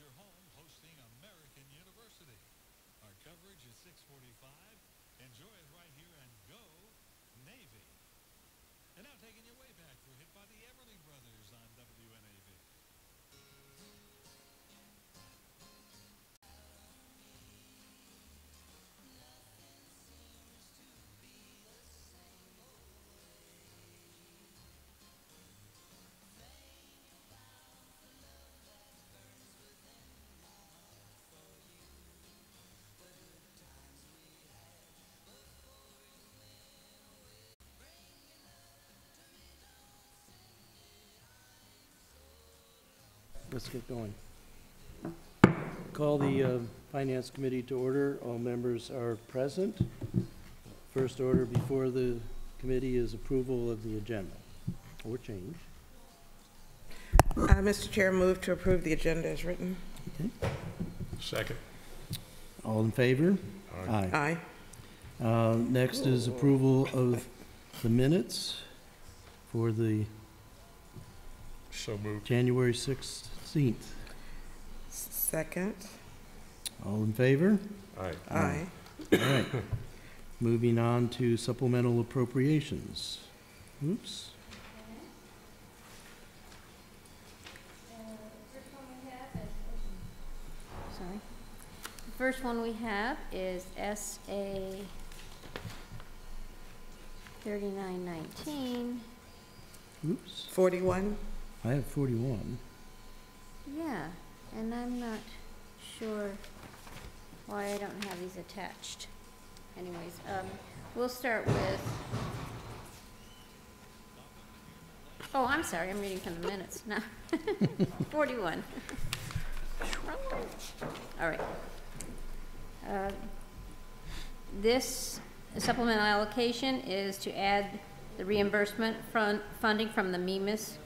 your home hosting American University. Our coverage is 645. Enjoy it right here and go Navy. And now taking you way back for a hit by the Everly Brothers on WNAV. Let's get going. Call the Finance Committee to order. All members are present. First order before the committee is approval of the agenda or change. Mr. Chair, move to approve the agenda as written. Okay. Second. All in favor? Aye. Aye. Next is approval of the minutes for the So moved. January 16th. Second. All in favor? Aye. Aye. All right. Moving on to supplemental appropriations. Oops. Sorry. The first one we have is SA 3919. Oops. 41. I have 41. Yeah, and I'm not sure why I don't have these attached. Anyways, we'll start with, oh, I'm sorry, I'm reading from the minutes. No, 41. All right. This supplemental allocation is to add the reimbursement funding from the MEMIS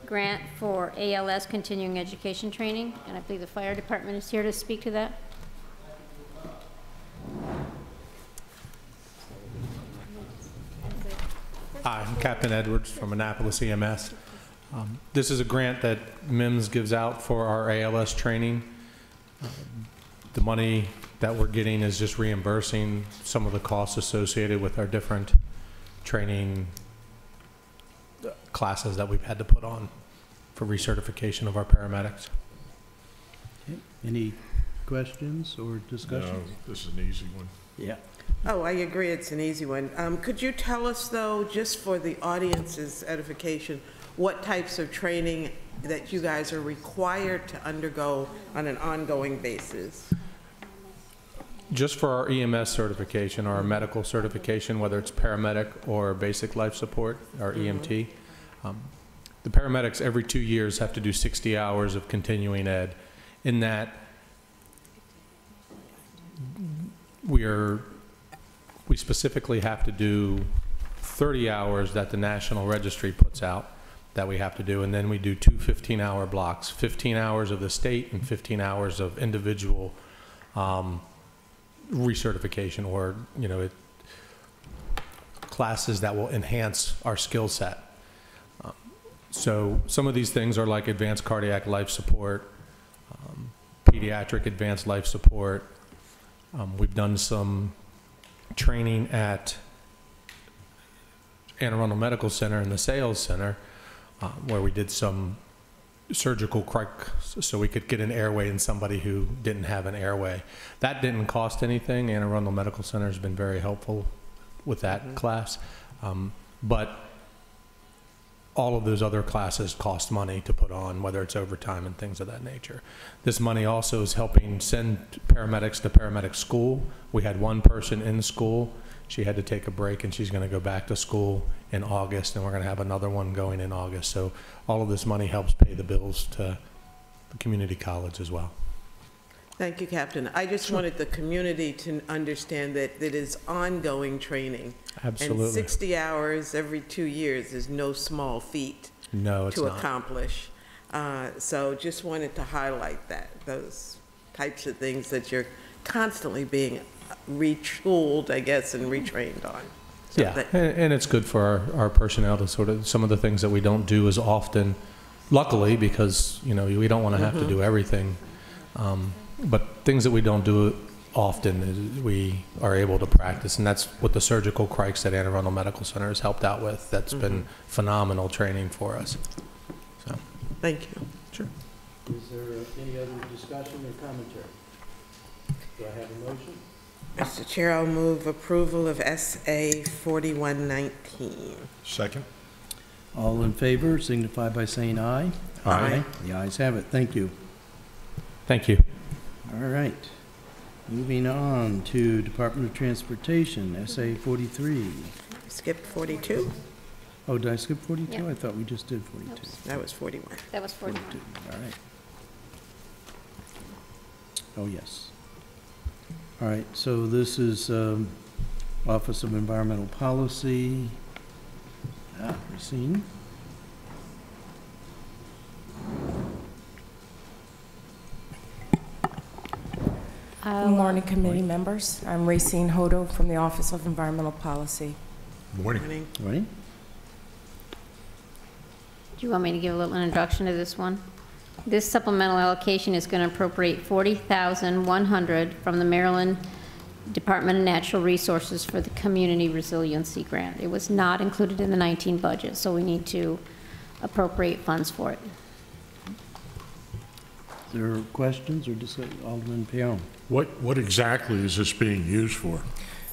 grant for ALS continuing education training, and I believe the fire department is here to speak to that. Hi, I'm Captain Edwards from Annapolis EMS. This is a grant that MIMS gives out for our ALS training. The money that we're getting is just reimbursing some of the costs associated with our different training classes that we've had to put on for recertification of our paramedics. Okay. Any questions or No, discussion? this is an easy one. Yeah. Oh, I agree, it's an easy one. Could you tell us, though, just for the audience's edification, what types of training that you guys are required to undergo on an ongoing basis? Just for our EMS certification or our medical certification, whether it's paramedic or basic life support, our EMT, the paramedics every 2 years have to do 60 hours of continuing ed. In that, we specifically have to do 30 hours that the National Registry puts out that we have to do, and then we do two 15-hour blocks, 15 hours of the state and 15 hours of individual recertification, or classes that will enhance our skill set. So some of these things are like advanced cardiac life support, pediatric advanced life support. We've done some training at Anne Arundel Medical Center and the Sales Center, where we did some surgical so we could get an airway in somebody who didn't have an airway. That didn't cost anything. Anne Arundel Medical Center has been very helpful with that class. But all of those other classes cost money to put on, whether it's overtime and things of that nature. This money also is helping send paramedics to paramedic school. We had one person in school. She had to take a break, and she's going to go back to school in August, and we're going to have another one going in August. So all of this money helps pay the bills to the community college as well. Thank you, Captain. I just wanted the community to understand that it is ongoing training. Absolutely. And 60 hours every 2 years is no small feat No, it's to not. accomplish. So just wanted to highlight that, those types of things that you're constantly being retooled, I guess, and retrained on. So Yeah, and it's good for our personnel to sort of, some of the things that we don't do as often, luckily, because, we don't want to have to do everything. But things that we don't do often is we are able to practice, and that's what the surgical crikes at Anne Arundel Medical Center has helped out with. That's been phenomenal training for us. So, Thank you. sure. Is there any other discussion or commentary? Do I have a motion? Mr. Chair, I'll move approval of SA 4119. Second. All in favor signify by saying aye. Aye. The ayes have it. Thank you. Thank you. All right. Moving on to Department of Transportation, SA 43. Skip 42? Oh, did I skip 42? Yep. I thought we just did 42. Oops. That was 41. That was 41. 42. All right. Oh, yes. All right, so this is Office of Environmental Policy. Racine. Good morning, committee members. I'm Racine Hodo from the Office of Environmental Policy. Morning. Morning. Ready? Do you want me to give a little introduction to this one? This supplemental allocation is going to appropriate $40,100 from the Maryland Department of Natural Resources for the Community Resiliency Grant. It was not included in the 19 budget, so we need to appropriate funds for it. Is there questions or discussion? Alderman Peon. What exactly is this being used for?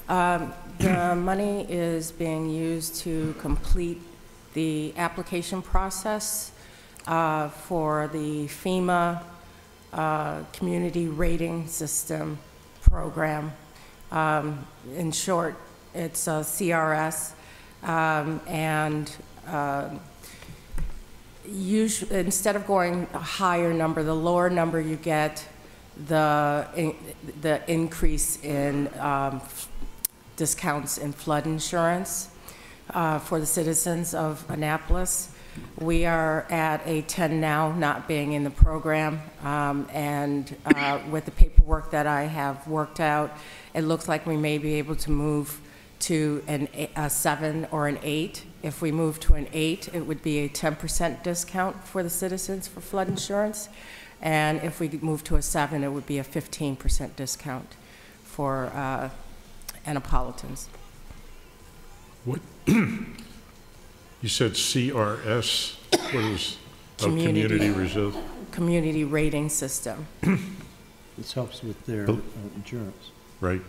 The money is being used to complete the application process for the FEMA Community Rating System program. In short, it's a CRS, and instead of going a higher number, the lower number you get, the increase in discounts in flood insurance for the citizens of Annapolis. We are at a 10 now, not being in the program, and with the paperwork that I have worked out, it looks like we may be able to move to a 7 or an 8. If we move to an 8, it would be a 10% discount for the citizens for flood insurance. And if we move to a 7, it would be a 15% discount for Annapolitans. What? You said CRS. What is community resilience? Community rating system. This helps with their insurance. Right.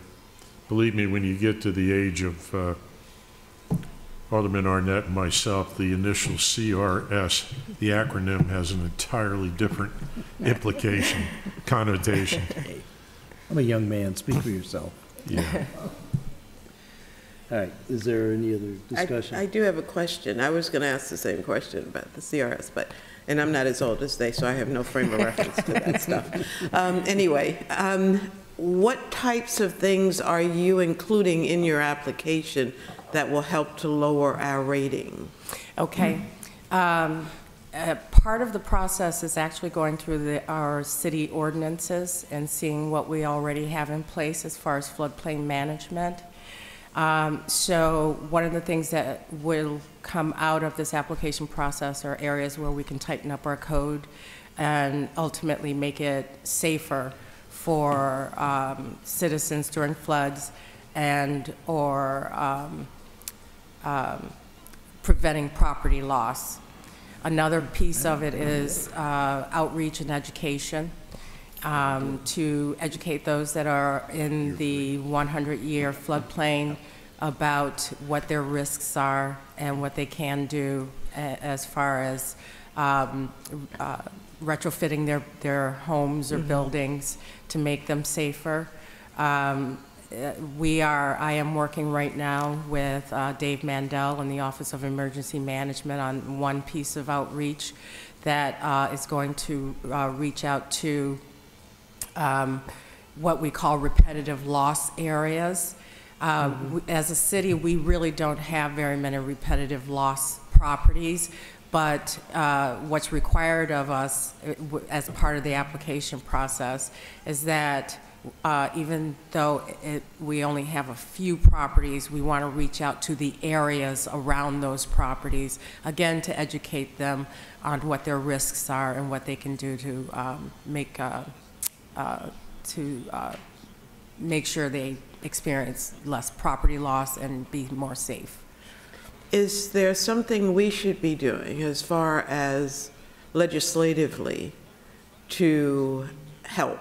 Believe me, when you get to the age of Alderman Arnett and myself, the initial CRS, the acronym has an entirely different implication, connotation. I'm a young man. Speak for yourself. Yeah. All right. Is there any other discussion? I do have a question. I was going to ask the same question about the CRS, and I'm not as old as they, so I have no frame of reference to that stuff. Anyway, what types of things are you including in your application that will help to lower our rating? Okay. Part of the process is actually going through our city ordinances and seeing what we already have in place as far as floodplain management. So one of the things that will come out of this application process are areas where we can tighten up our code and ultimately make it safer for citizens during floods and or preventing property loss. Another piece of it is outreach and education to educate those that are in the 100-year floodplain about what their risks are and what they can do as far as retrofitting their homes or buildings to make them safer. I am working right now with Dave Mandel in the Office of Emergency Management on one piece of outreach that is going to reach out to what we call repetitive loss areas. As a city, we really don't have very many repetitive loss properties, but what's required of us as part of the application process is that even though we only have a few properties, we want to reach out to the areas around those properties, again, to educate them on what their risks are and what they can do to make make sure they experience less property loss and be more safe. Is there something we should be doing as far as legislatively to help?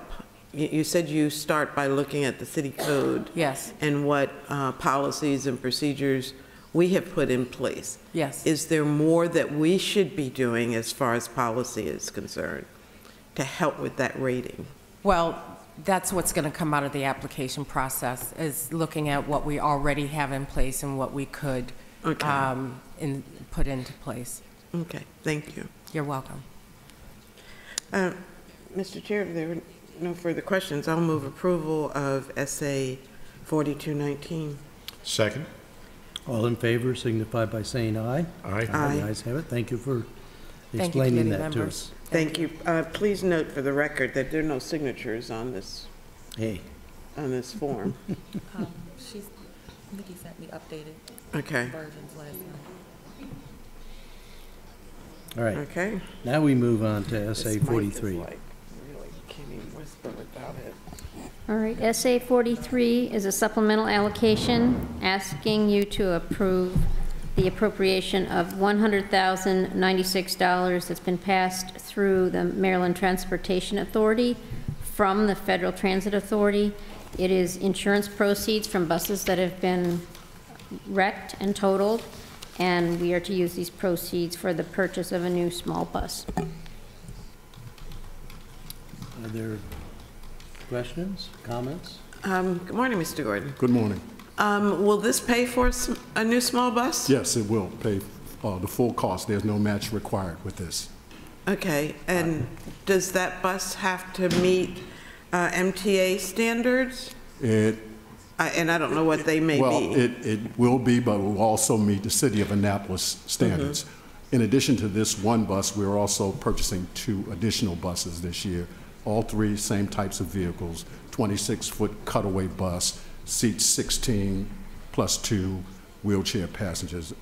You said you start by looking at the city code. Yes. And what policies and procedures we have put in place. Yes. Is there more that we should be doing as far as policy is concerned to help with that rating? Well, that's what's going to come out of the application process, is looking at what we already have in place and what we could put into place. Okay, thank you. You're welcome. Mr. Chair, if there are no further questions, I'll move approval of SA 4219. Second? All in favor signify by saying aye. Aye. Aye. The ayes have it. Thank you for Thank you, explaining committee that to members. us. Thank you. Please note for the record that there are no signatures on this Hey, form. Nikki sent me updated Okay, versions last night. all right. okay. Now we move on to This SA mic is 43. like, really can't even whisper without it. All right, SA 43 is a supplemental allocation asking you to approve the appropriation of $100,096 that's been passed through the Maryland Transportation Authority from the Federal Transit Authority. It is insurance proceeds from buses that have been wrecked and totaled, and we are to use these proceeds for the purchase of a new small bus. Are there questions, comments? Good morning, Mr. Gordon. Good morning. Will this pay for a new small bus? Yes, it will pay the full cost. There's no match required with this. Okay, and does that bus have to meet MTA standards? And I don't know what they may Well, be. it will be, but it will also meet the City of Annapolis standards. In addition to this one bus, we're also purchasing 2 additional buses this year. All 3 same types of vehicles, 26-foot cutaway bus, seats 16 plus 2 wheelchair passengers.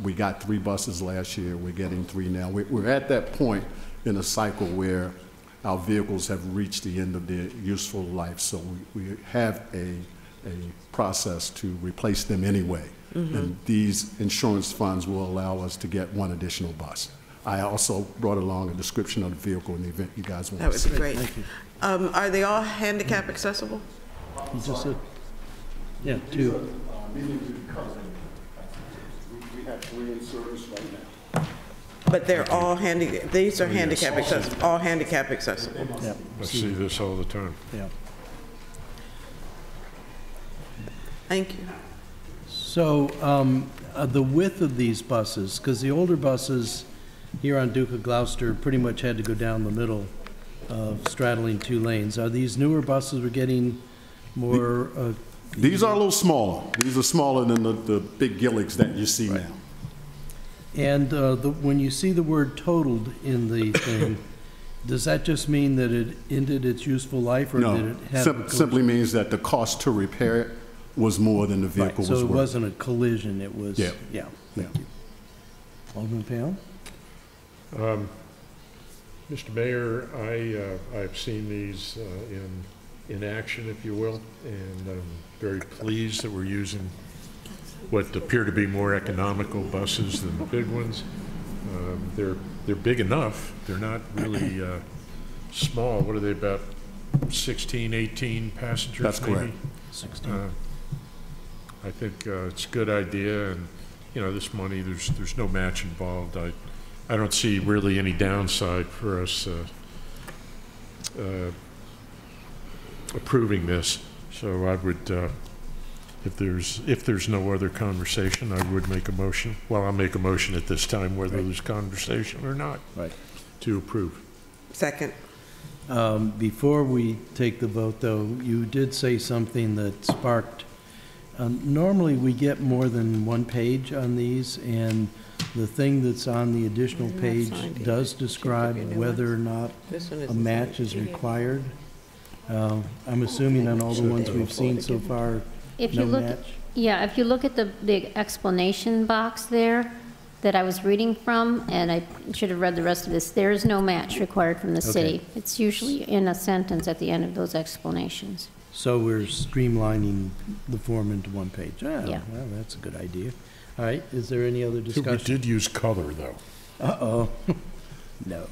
We got 3 buses last year. We're getting 3 now. We're at that point in a cycle where our vehicles have reached the end of their useful life, so we have a process to replace them anyway. And these insurance funds will allow us to get 1 additional bus. I also brought along a description of the vehicle in the event you guys want That to see. would be great. Thank you. Are they all handicap accessible? You just said, yeah, 2. We have 3 in service right now. But they're all these are handicap accessible, all handicap accessible. Yeah, I see this all the time. yeah. Thank you. So the width of these buses, because the older buses here on Duke of Gloucester pretty much had to go down the middle, straddling 2 lanes. Are these newer buses we're getting more? These are a little smaller. These are smaller than the big Gilligs that you see now. And when you see the word totaled in the thing, does that just mean that it ended its useful life, or did No, it have a collision? simply means that the cost to repair it was more than the vehicle Right, was so it worth. wasn't a collision, it was, Yeah. yeah. Yeah. Alderman Pale? Mr. Mayor, I've seen these in action, if you will, and I'm very pleased that we're using what appear to be more economical buses than the big ones. They're big enough. They're not really small. What are they, about 16, 18 passengers? That's maybe? correct. 16. I think it's a good idea, and this money, there's no match involved. I don't see really any downside for us approving this. So I would, if there's no other conversation, I would make a motion. Well, I'll make a motion at this time, whether there's conversation or not, Right. to approve. Second. Before we take the vote, though, you did say something that sparked, normally we get more than 1 page on these, and the thing that's on the additional They're not page signed does either. Should describe give you new whether or not This one a isn't match signed. is required. I'm assuming on all the ones we've seen so far, If you no look, match. yeah, if you look at the explanation box there, that I was reading from, and I should have read the rest of this. There is no match required from the city. Okay. It's usually in a sentence at the end of those explanations. So we're streamlining the form into one page. Ah, Yeah. well, that's a good idea. All right, is there any other We discussion? did use color, though. Uh-oh. No.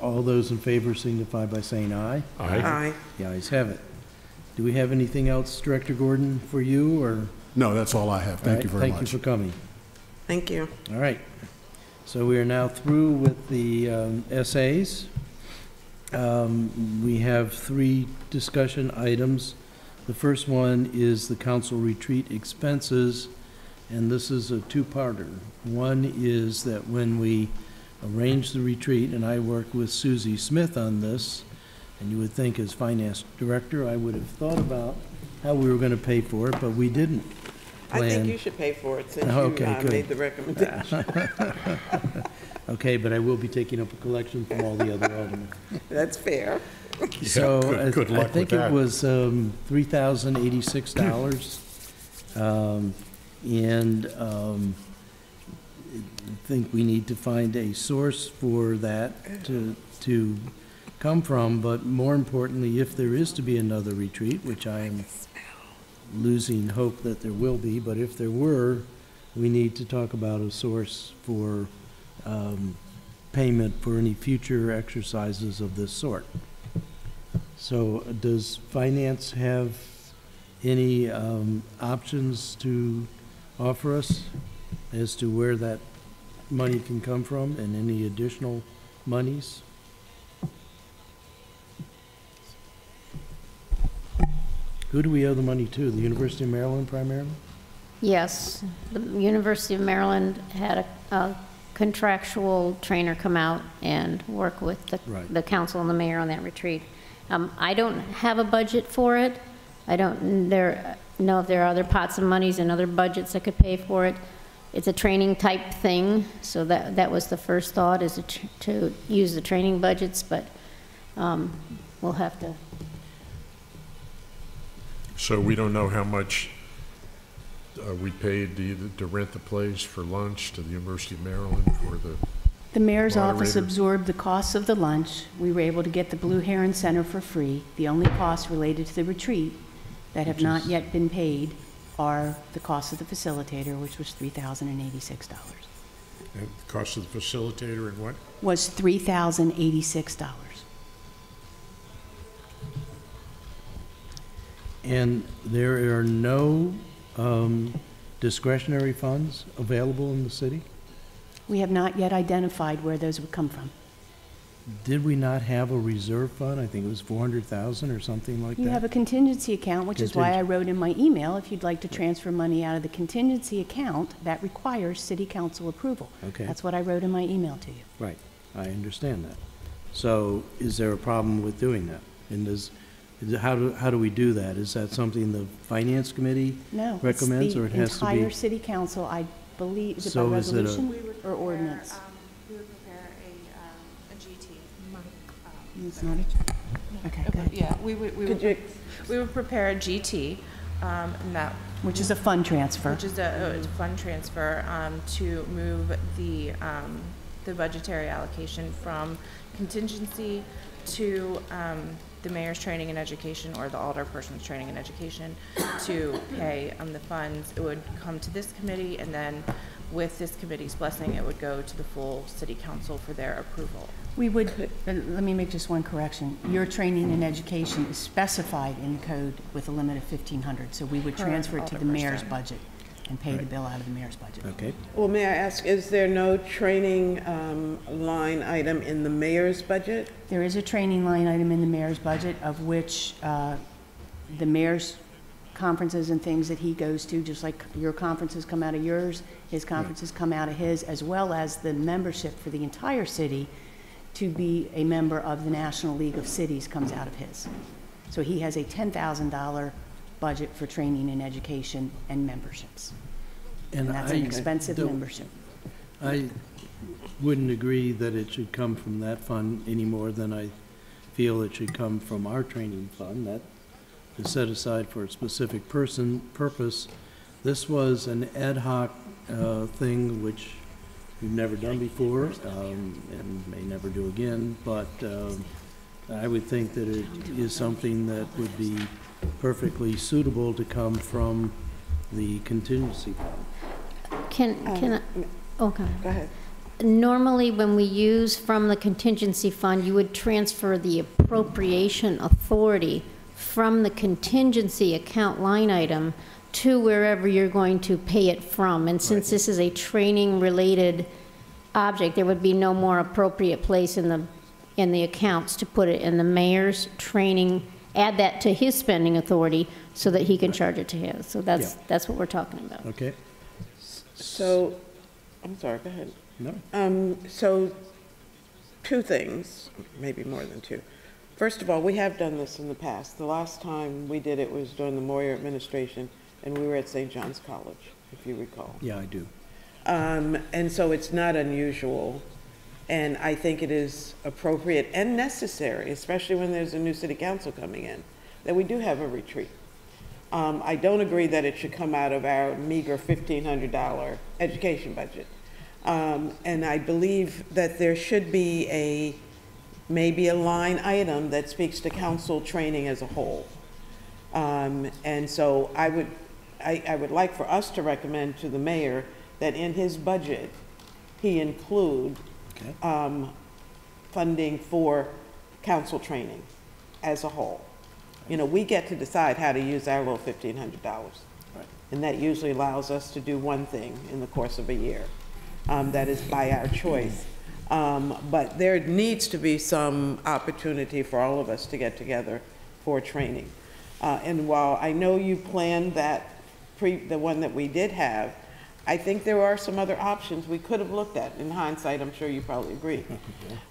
All those in favor signify by saying aye. Aye. The ayes have it. Do we have anything else, Director Gordon, for you, or? No, that's all I have. Thank you very Thank much. you for coming. Thank you. All right. So we are now through with the essays. We have 3 discussion items. The first one is the council retreat expenses, and this is a 2-parter. One is that when we arranged the retreat, and I worked with Susie Smith on this, and you would think as finance director, I would have thought about how we were going to pay for it, but we didn't I think plan. you should pay for it since Okay, you good. made the recommendation. Okay, but I will be taking up a collection from all the other aldermen. That's fair. So good I luck think with it that. was $3,086. And I think we need to find a source for that to come from, but more importantly, if there is to be another retreat, which I am losing hope that there will be, but if there were, we need to talk about a source for payment for any future exercises of this sort. So does finance have any options to offer us as to where that money can come from and any additional monies? Who do we owe the money to? The University of Maryland primarily? Yes, the University of Maryland had a contractual trainer come out and work with Right. the council and the mayor on that retreat. I don't have a budget for it. I don't know if there are other pots of monies and other budgets that could pay for it. It's a training type thing, so that was the first thought, is to use the training budgets, but we'll have to. So we don't know how much we paid to rent the place for lunch to the University of Maryland for the, The mayor's office Moderator. absorbed the costs of the lunch. We were able to get the Blue Heron Center for free. The only costs related to the retreat that have not yet been paid are the cost of the facilitator, which was $3,086. the cost of the facilitator and what? Was $3,086. And there are no discretionary funds available in the city? We have not yet identified where those would come from. Did we not have a reserve fund? I think it was 400,000 or something like that? You have a contingency account, which is why I wrote in my email, if you'd like to transfer money out of the contingency account, that requires city council approval. Okay. That's what I wrote in my email to you. Right, I understand that. So is there a problem with doing that? And how do we do that? Is that something the finance committee No. recommends, or it has to The be? entire city council, I believe, is it by So is it a- resolution or ordinance? We would prepare a GT. It's not okay, go ahead. Yeah, we Could you, would prepare a GT, and that, Which is a fund transfer. which is a fund transfer, to move the budgetary allocation from contingency to, the mayor's training and education, or the alderperson's training and education, to pay the funds. It would come to this committee, and then with this committee's blessing, it would go to the full city council for their approval. We would, let me make just one correction. Your training and education is specified in the code with a limit of 1,500, so we would Per transfer it to the mayor's alderperson. budget and pay the bill out of the mayor's budget. Okay, well, may I ask, is there no training line item in the mayor's budget? There is a training line item in the mayor's budget, of which the mayor's conferences and things that he goes to, just like your conferences come out of yours, his conferences come out of his, as well as the membership for the entire city to be a member of the National League of Cities comes out of his. So he has a $10,000 budget for training and education and memberships. And that's an expensive membership. I wouldn't agree that it should come from that fund any more than I feel it should come from our training fund. That is set aside for a specific purpose. This was an ad hoc thing, which we've never done before, and may never do again, but I would think that it is something that would be perfectly suitable to come from the contingency fund. Can I, okay. Go ahead. Normally, when we use from the contingency fund, you would transfer the appropriation authority from the contingency account line item to wherever you're going to pay it from. And since this is a training-related object, there would be no more appropriate place in the accounts to put it in the mayor's training. Add that to his spending authority so that he can charge it to his. So that's what we're talking about. Okay? So, I'm sorry, go ahead. No. So, two things, maybe more than two. First of all, we have done this in the past. The last time we did it was during the Moyer administration, and we were at St. John's College, if you recall. Yeah, I do. And so it's not unusual, and I think it is appropriate and necessary, especially when there's a new city council coming in, that we do have a retreat. I don't agree that it should come out of our meager $1,500 education budget. And I believe that there should be maybe a line item that speaks to council training as a whole. And so I would like for us to recommend to the mayor that in his budget, he include funding for council training as a whole. You know, we get to decide how to use our little $1,500. And that usually allows us to do one thing in the course of a year. That is by our choice. But there needs to be some opportunity for all of us to get together for training. And while I know you planned that, the one that we did have, I think there are some other options we could have looked at. In hindsight, I'm sure you probably agree.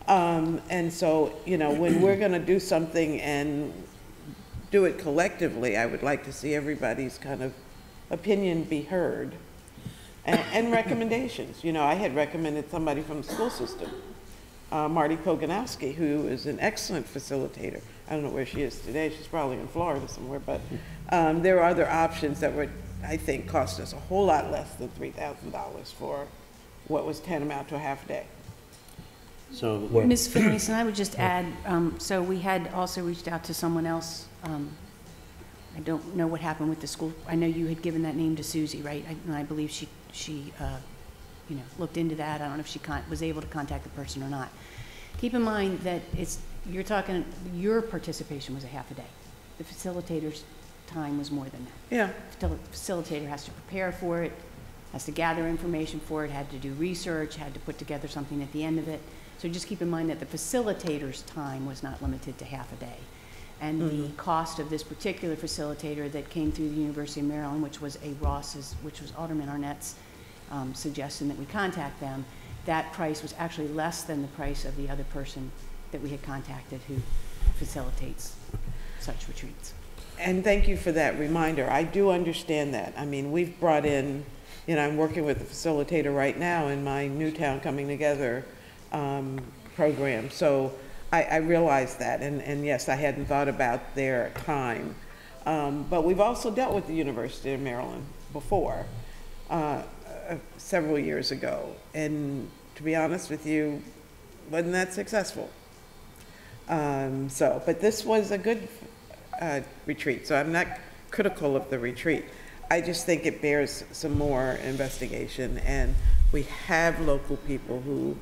And so, you know, when we're going to do something and do it collectively, I would like to see everybody's kind of opinion be heard. And recommendations. You know, I had recommended somebody from the school system, Marty Koganowski, who is an excellent facilitator. I don't know where she is today. She's probably in Florida somewhere. But there are other options that would, I think, cost us a whole lot less than $3,000 for what was tantamount to a half a day. So, Ms. Finlayson, I would just add, so we had also reached out to someone else. I don't know what happened with the school. I know you had given that name to Susie, right? And I believe she you know, looked into that. I don't know if she was able to contact the person or not. Keep in mind that you're talking, your participation was a half a day. The facilitator's time was more than that. Yeah. The facilitator has to prepare for it, has to gather information for it, had to do research, had to put together something at the end of it. So just keep in mind that the facilitator's time was not limited to half a day. And the cost of this particular facilitator that came through the University of Maryland, which was which was Alderman Arnett's suggestion that we contact them, that price was actually less than the price of the other person that we had contacted who facilitates such retreats. And thank you for that reminder. I do understand that. I mean, we've brought in, you know, I'm working with a facilitator right now in my Newtown Coming Together program. So I realize that, and yes, I hadn't thought about their time. But we've also dealt with the University of Maryland before, several years ago, and to be honest with you, wasn't that successful. But this was a good retreat, so I'm not critical of the retreat. I just think it bears some more investigation, and we have local people who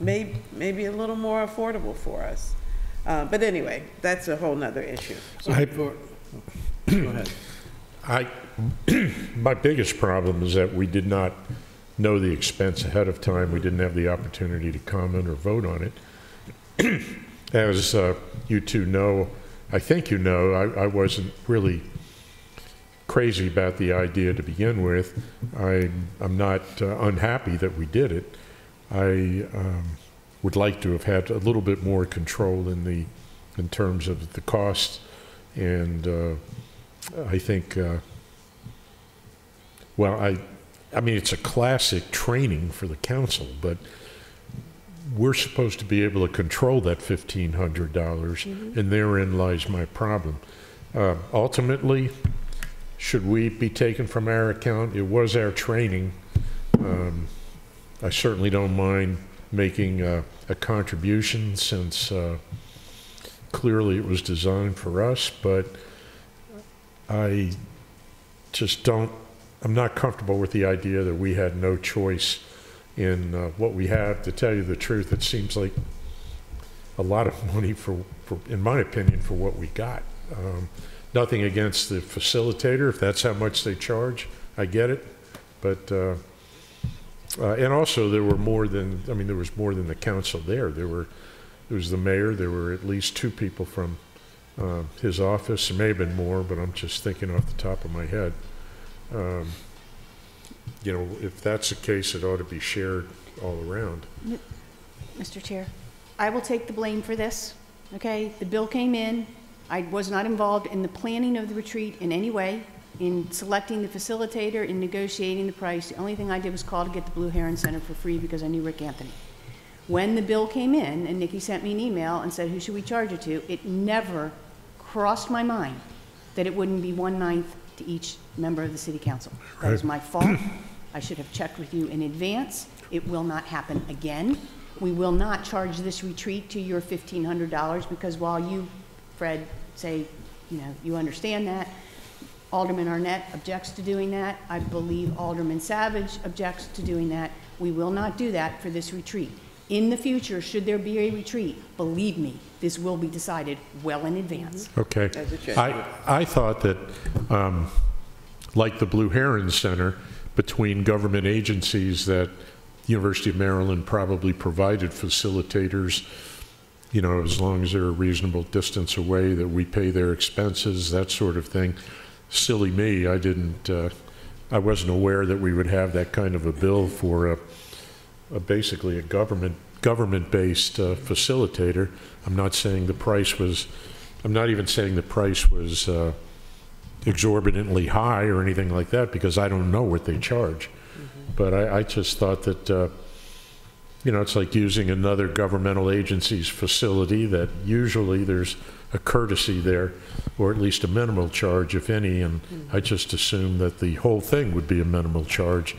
may be a little more affordable for us. But anyway, that's a whole nother issue. go ahead. My biggest problem is that we did not know the expense ahead of time. We didn't have the opportunity to comment or vote on it. As you two know, I think you know, I wasn't really crazy about the idea to begin with. I'm not unhappy that we did it. I would like to have had a little bit more control in terms of the cost, and I think, well, I mean, it's a classic training for the council, but we're supposed to be able to control that $1,500, and therein lies my problem. Ultimately, should we be taken from our account? It was our training. I certainly don't mind making a contribution since clearly it was designed for us, but I just don't, I'm not comfortable with the idea that we had no choice in what we have. To tell you the truth, it seems like a lot of money for in my opinion, for what we got. Nothing against the facilitator, if that's how much they charge, I get it. But, and also there were more than, I mean, there was more than the council there. There was the mayor, there were at least 2 people from his office. There may have been more, but I'm just thinking off the top of my head. You know, if that's the case, it ought to be shared all around. Mr. Chair, I will take the blame for this, okay? The bill came in. I was not involved in the planning of the retreat in any way, in selecting the facilitator, in negotiating the price. The only thing I did was call to get the Blue Heron Center for free because I knew Rick Anthony. When the bill came in and Nikki sent me an email and said, who should we charge it to, it never crossed my mind that it wouldn't be 1/9 to each member of the city council. That is my fault. I should have checked with you in advance. It will not happen again. We will not charge this retreat to your $1,500 because while you, Fred, say, you know, you understand that, Alderman Arnett objects to doing that. I believe Alderman Savage objects to doing that. We will not do that for this retreat. In the future, should there be a retreat, believe me, this will be decided well in advance. Okay. I thought that, like the Blue Heron Center, between government agencies, that University of Maryland probably provided facilitators, you know, as long as they're a reasonable distance away, that we pay their expenses, that sort of thing. Silly me, I wasn't aware that we would have that kind of a bill for basically a government-based facilitator. I'm not saying the price was, I'm not even saying the price was exorbitantly high or anything like that, because I don't know what they charge. But I just thought that, you know, it's like using another governmental agency's facility, that usually there's a courtesy there, or at least a minimal charge, if any, and I just assumed that the whole thing would be a minimal charge.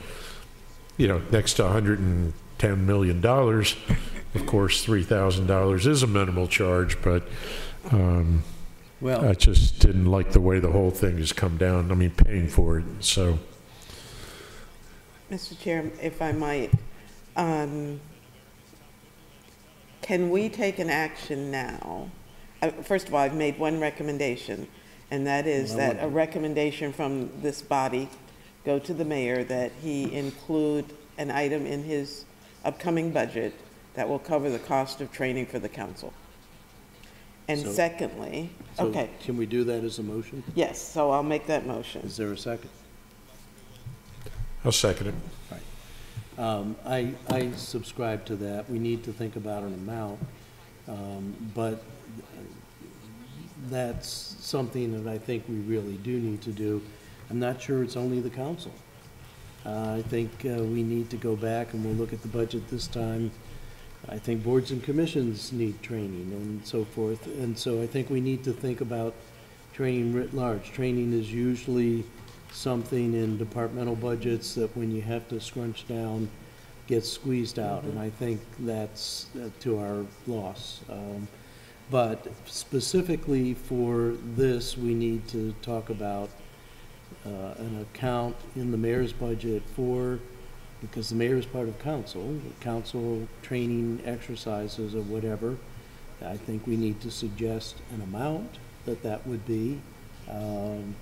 You know, next to $110 million, of course, $3,000 is a minimal charge, but well, I just didn't like the way the whole thing has come down. I mean, paying for it, so. Mr. Chair, if I might, can we take an action now? First of all, I've made one recommendation, and that is that a recommendation from this body go to the mayor that he include an item in his upcoming budget that will cover the cost of training for the council. And so, secondly, okay. Can we do that as a motion? Yes, so I'll make that motion. Is there a second? I'll second it. Right. I subscribe to that. We need to think about an amount, but that's something that I think we really do need to do. I'm not sure it's only the council. I think we need to go back and we'll look at the budget this time. I think boards and commissions need training and so forth. And so I think we need to think about training writ large. Training is usually something in departmental budgets that when you have to scrunch down, gets squeezed out. And I think that's to our loss. But specifically for this, we need to talk about an account in the mayor's budget for, because the mayor is part of council training exercises or whatever. I think we need to suggest an amount that would be. And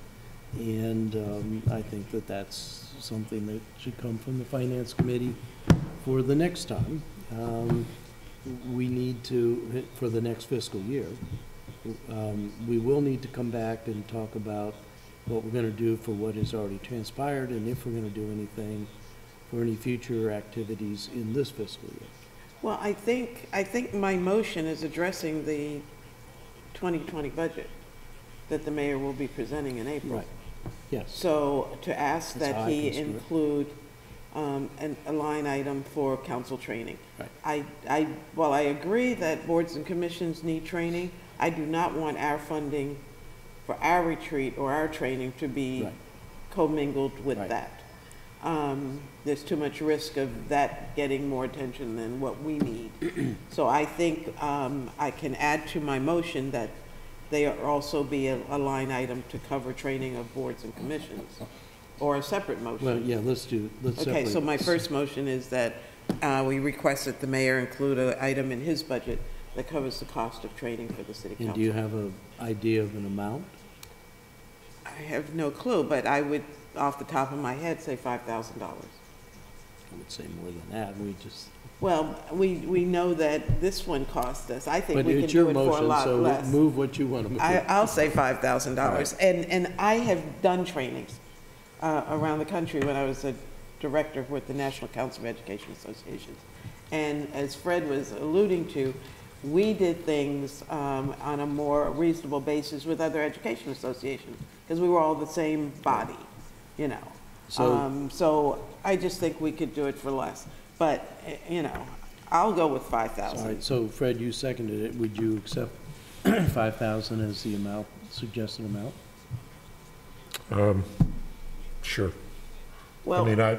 I think that that's something that should come from the finance committee for the next time. We need to, for the next fiscal year, we will need to come back and talk about what we're going to do for what has already transpired, and if we're going to do anything for any future activities in this fiscal year. Well, I think my motion is addressing the 2020 budget that the mayor will be presenting in April. Right. Yes. So to ask That's that he include a line item for council training. Right. While I agree that boards and commissions need training, I do not want our funding for our retreat or our training to be commingled with Right. that. There's too much risk of that getting more attention than what we need. So I think I can add to my motion that they also be a line item to cover training of boards and commissions, or a separate motion. Well, yeah, let's separate. Okay, so my first motion is that we request that the mayor include an item in his budget that covers the cost of training for the city council. And do you have an idea of an amount? I have no clue, but I would, off the top of my head, say $5,000. I would say more than that. We just. Well, we know that this one cost us. I think But we can it's your do it for a motion, lot so less. move what you want to move. I'll say $5,000. Right. And I have done trainings around the country when I was a director with the National Council of Education Associations. And as Fred was alluding to, we did things on a more reasonable basis with other education associations, because we were all the same body, you know. So I just think we could do it for less. But, you know, I'll go with 5,000. All right, so Fred, you seconded it. Would you accept 5,000 as the amount, suggested amount? Sure. Well, I mean,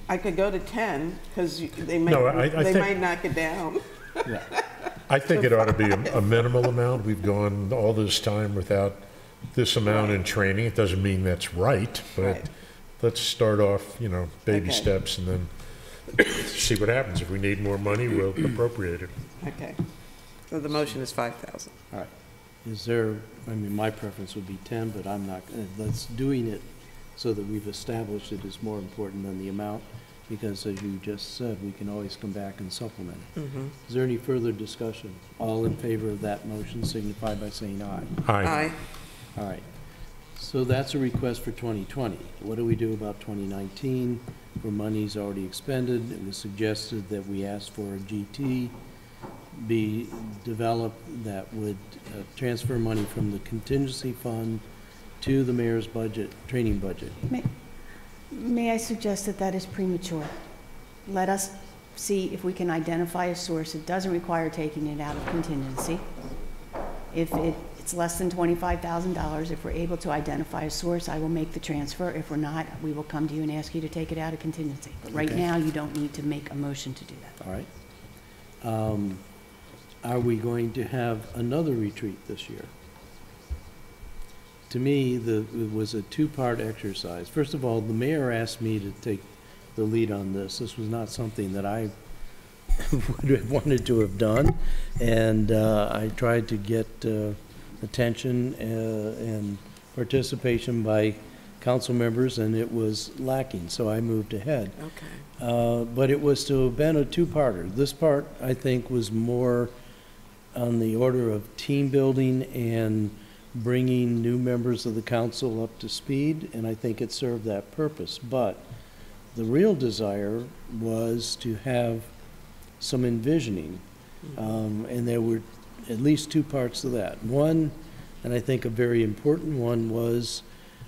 I could go to 10, because they might, No, I they think- might knock it down. Yeah. I think it ought to be a minimal amount. We've gone all this time without this amount in training. It doesn't mean that's right, but Right. let's start off, you know, baby Okay. steps and then see what happens. If we need more money, we'll appropriate it. Okay. So the motion is 5,000. All right. Is there, I mean, my preference would be 10, but I'm not, that's doing it so that we've established it is more important than the amount, because as you just said, we can always come back and supplement it. Is there any further discussion? All in favor of that motion signify by saying aye. Aye. All right. So that's a request for 2020. What do we do about 2019, where money's already expended? It was suggested that we ask for a GT be developed that would transfer money from the contingency fund to the mayor's budget, training budget. May I suggest that that is premature? Let us see if we can identify a source. It doesn't require taking it out of contingency. If it's less than $25,000, if we're able to identify a source, I will make the transfer. If we're not, we will come to you and ask you to take it out of contingency. But right Okay. now, you don't need to make a motion to do that. All right. Are we going to have another retreat this year? To me, it was a two-part exercise. First of all, the mayor asked me to take the lead on this. This was not something that I would have wanted to have done, and I tried to get attention and participation by council members, and it was lacking, so I moved ahead. Okay. But it was to have been a two-parter. This part, I think, was more on the order of team building and bringing new members of the council up to speed, and I think it served that purpose. But the real desire was to have some envisioning, and there were at least two parts to that. One, and I think a very important one, was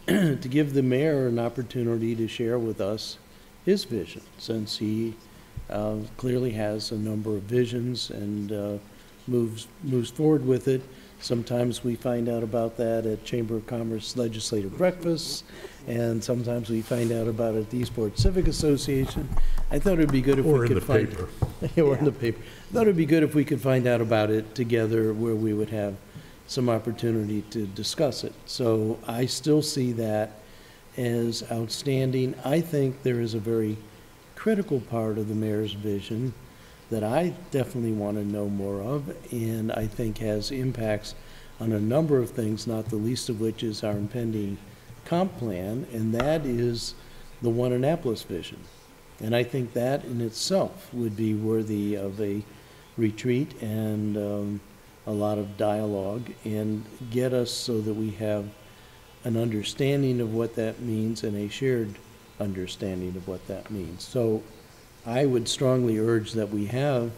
to give the mayor an opportunity to share with us his vision, since he clearly has a number of visions and moves forward with it. Sometimes we find out about that at Chamber of Commerce legislative breakfasts, and sometimes we find out about it at the Eastport Civic Association. I thought it would be good if we could find it. Or in the paper. I thought it would be good if we could find out about it together, where we would have some opportunity to discuss it. So I still see that as outstanding. I think there is a very critical part of the mayor's vision that I definitely want to know more of, and I think has impacts on a number of things, not the least of which is our impending comp plan, and that is the One Annapolis vision. And I think that in itself would be worthy of a retreat and a lot of dialogue, and get us so that we have an understanding of what that means and a shared understanding of what that means. So I would strongly urge that we have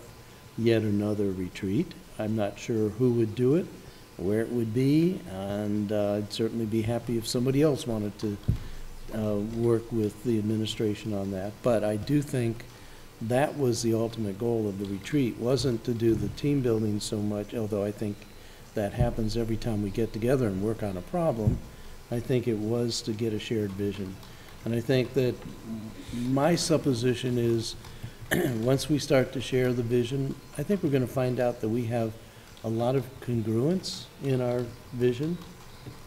yet another retreat. I'm not sure who would do it, where it would be, and I'd certainly be happy if somebody else wanted to work with the administration on that. But I do think that was the ultimate goal of the retreat, wasn't to do the team building so much, although I think that happens every time we get together and work on a problem, I think it was to get a shared vision. And I think that my supposition is, once we start to share the vision, I think we're going to find out that we have a lot of congruence in our vision,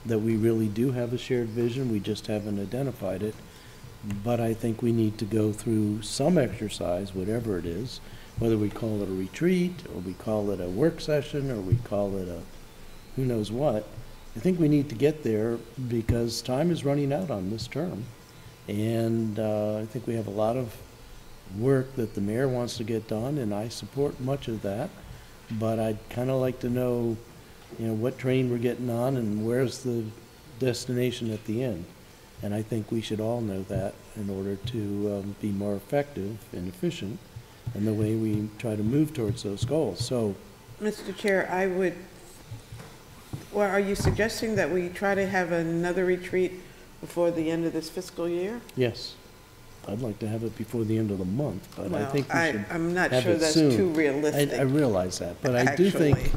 that we really do have a shared vision, we just haven't identified it. But I think we need to go through some exercise, whatever it is, whether we call it a retreat, or we call it a work session, or we call it a who knows what. I think we need to get there because time is running out on this term. And I think we have a lot of work that the mayor wants to get done, and I support much of that. But I'd kind of like to know, what train we're getting on and where's the destination at the end. And I think we should all know that in order to be more effective and efficient in the way we try to move towards those goals. So, Mr. Chair, are you suggesting that we try to have another retreat before the end of this fiscal year? yes, I'd like to have it before the end of the month, but I think we should I'm not have sure it that's soon. too realistic. I realize that, but I do think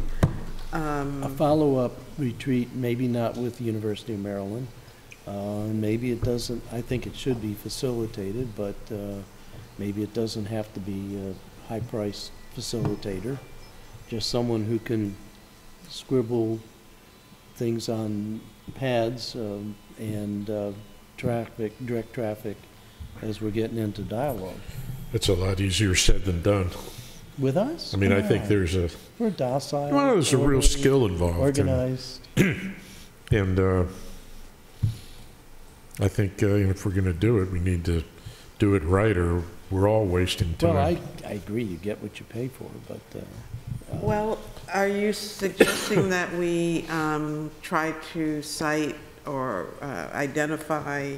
actually. a follow-up retreat, maybe not with the University of Maryland. Maybe it doesn't, I think it should be facilitated, but maybe it doesn't have to be a high-priced facilitator. Just someone who can scribble things on pads and direct traffic as we're getting into dialogue. It's a lot easier said than done. With us? I mean, I think there's a, We're docile. well, there's a real orderly, skill involved. organized. And I think if we're going to do it, we need to do it right, or we're all wasting time. Well, I agree, you get what you pay for, but... Well, are you suggesting that we try to cite or identify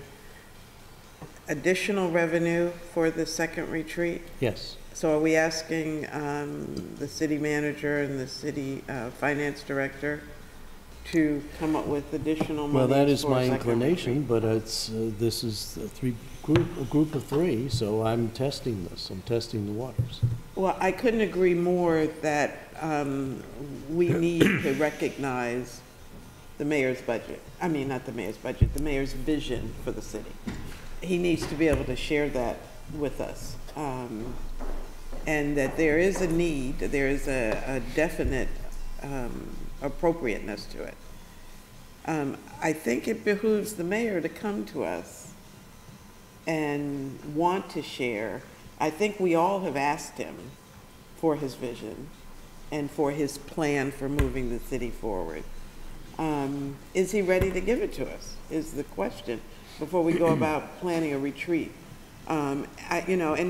additional revenue for the second retreat? Yes. So are we asking the city manager and the city finance director to come up with additional money? Well, that is my second inclination, retreat? but it's, this is a group of three, so I'm testing this. I'm testing the waters. Well, I couldn't agree more that we need to recognize the mayor's budget. I mean, not the mayor's budget, the mayor's vision for the city. He needs to be able to share that with us. And that there is a need, there is a definite appropriateness to it. I think it behooves the mayor to come to us and want to share. I think we all have asked him for his vision and for his plan for moving the city forward. Is he ready to give it to us, is the question, before we go about planning a retreat. And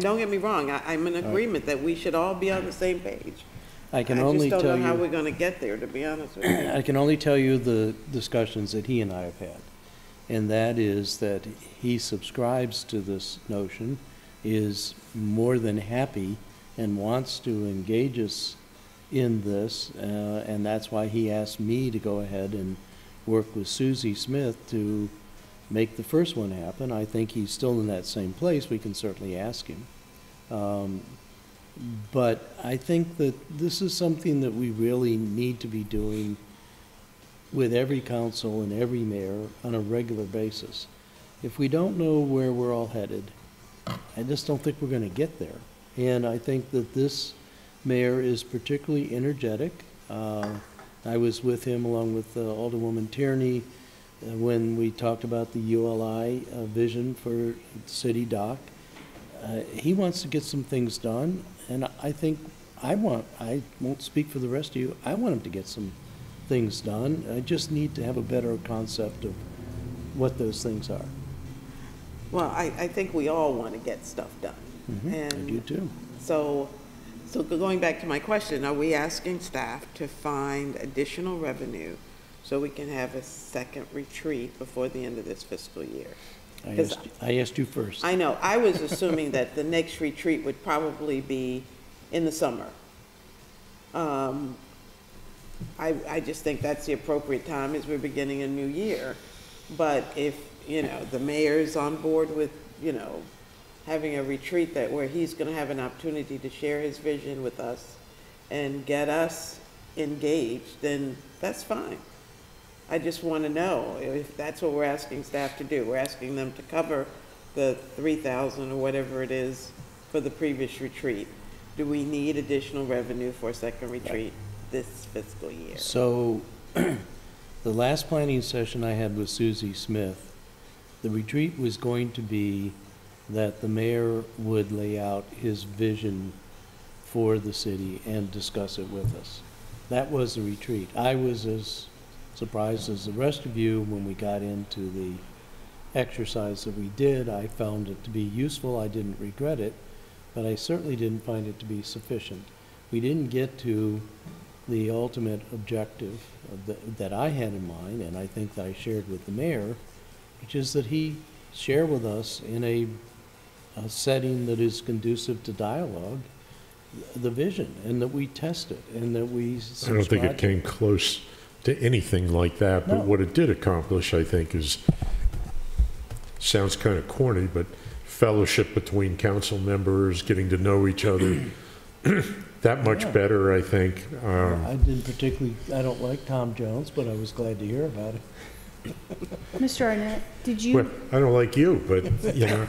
don't get me wrong, I'm in agreement that we should all be on the same page. I can only tell you... I just don't know how we're going to get there, to be honest with you. I can only tell you the discussions that he and I have had. And that is that he subscribes to this notion, is more than happy, and wants to engage us in this. And that's why he asked me to go ahead and work with Susie Smith to make the first one happen. I think he's still in that same place. We can certainly ask him. But I think that this is something that we really need to be doing with every council and every mayor on a regular basis. If we don't know where we're all headed, I just don't think we're going to get there. And I think that this mayor is particularly energetic. I was with him along with Alderwoman Tierney when we talked about the ULI vision for the city dock. He wants to get some things done, and I think I won't speak for the rest of you, I want him to get some things done. I just need to have a better concept of what those things are. Well, I think we all want to get stuff done. I do too. So going back to my question, are we asking staff to find additional revenue so we can have a second retreat before the end of this fiscal year? I asked you first. I know. I was assuming that the next retreat would probably be in the summer. I just think that's the appropriate time as we're beginning a new year. But if, the mayor's on board with, having a retreat where he's going to have an opportunity to share his vision with us and get us engaged, then that's fine. I just want to know if that's what we're asking staff to do. We're asking them to cover the 3,000 or whatever it is for the previous retreat. Do we need additional revenue for a second retreat this fiscal year? So, the last planning session I had with Susie Smith, the retreat was going to be that the mayor would lay out his vision for the city and discuss it with us. That was the retreat. I was as surprised as the rest of you when we got into the exercise that we did. I found it to be useful. I didn't regret it, but I certainly didn't find it to be sufficient. We didn't get to the ultimate objective that I had in mind, and I think that I shared with the mayor, which is that he share with us in a setting that is conducive to dialogue the vision, and that we test it, and that we I don't think it came close to anything like that, but No. what it did accomplish, I think, is, sounds kind of corny, but fellowship between council members, getting to know each other, that much Yeah. better, I think. I didn't particularly, I don't like Tom Jones, but I was glad to hear about it. Mr. Arnett, did Well, you, I don't like you, but, you know,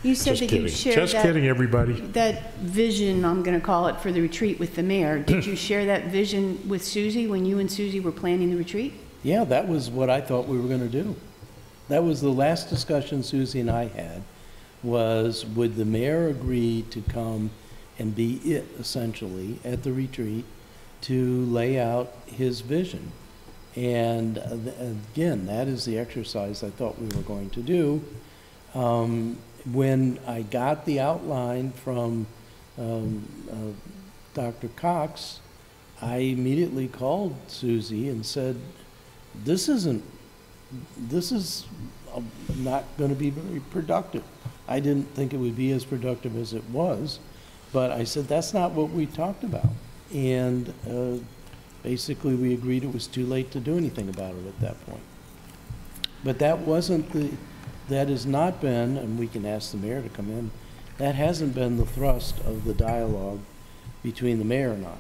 you said just that kidding. you shared Just kidding, everybody. that vision, I'm going to call it, for the retreat with the mayor. Did you share that vision with Susie when you and Susie were planning the retreat? Yeah, that was what I thought we were going to do. That was the last discussion Susie and I had, was would the mayor agree to come and be it, essentially, at the retreat to lay out his vision. And again, that is the exercise I thought we were going to do. When I got the outline from Dr. Cox, I immediately called Susie and said, this is not going to be very productive. I didn't think it would be as productive as it was, but I said, that's not what we talked about. And basically, we agreed it was too late to do anything about it at that point. But that wasn't that has not been, and we can ask the mayor to come in, that hasn't been the thrust of the dialogue between the mayor and I.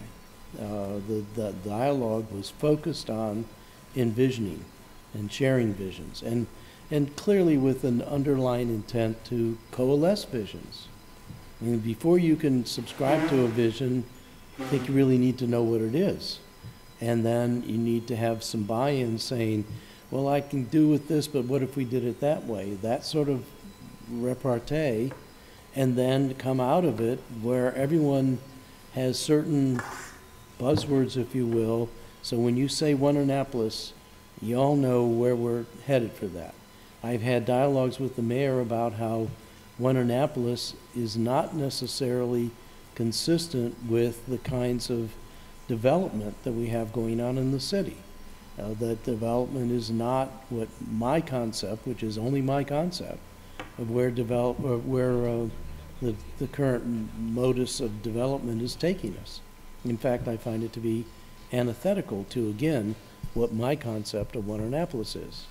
The dialogue was focused on envisioning and sharing visions, and clearly with an underlying intent to coalesce visions. I mean, before you can subscribe to a vision, I think you really need to know what it is. And then you need to have some buy-in saying, well, I can do with this, but what if we did it that way? That sort of repartee, and then come out of it where everyone has certain buzzwords, if you will. So when you say One Annapolis, you all know where we're headed for that. I've had dialogues with the mayor about how One Annapolis is not necessarily consistent with the kinds of development that we have going on in the city. That development is not what my concept, which is only my concept, of where the current modus of development is taking us. In fact, I find it to be antithetical to, again, what my concept of One Annapolis is.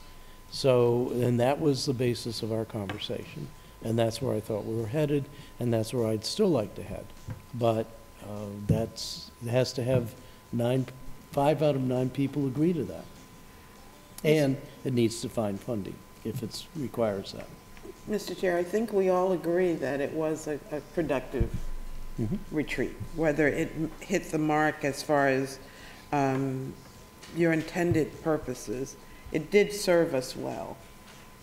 So, and that was the basis of our conversation, and that's where I thought we were headed, and that's where I'd still like to head. But it has to have 5 out of 9 people agree to that. And it needs to find funding if it requires that. Mr. Chair, I think we all agree that it was a productive retreat, whether it hit the mark as far as your intended purposes. It did serve us well.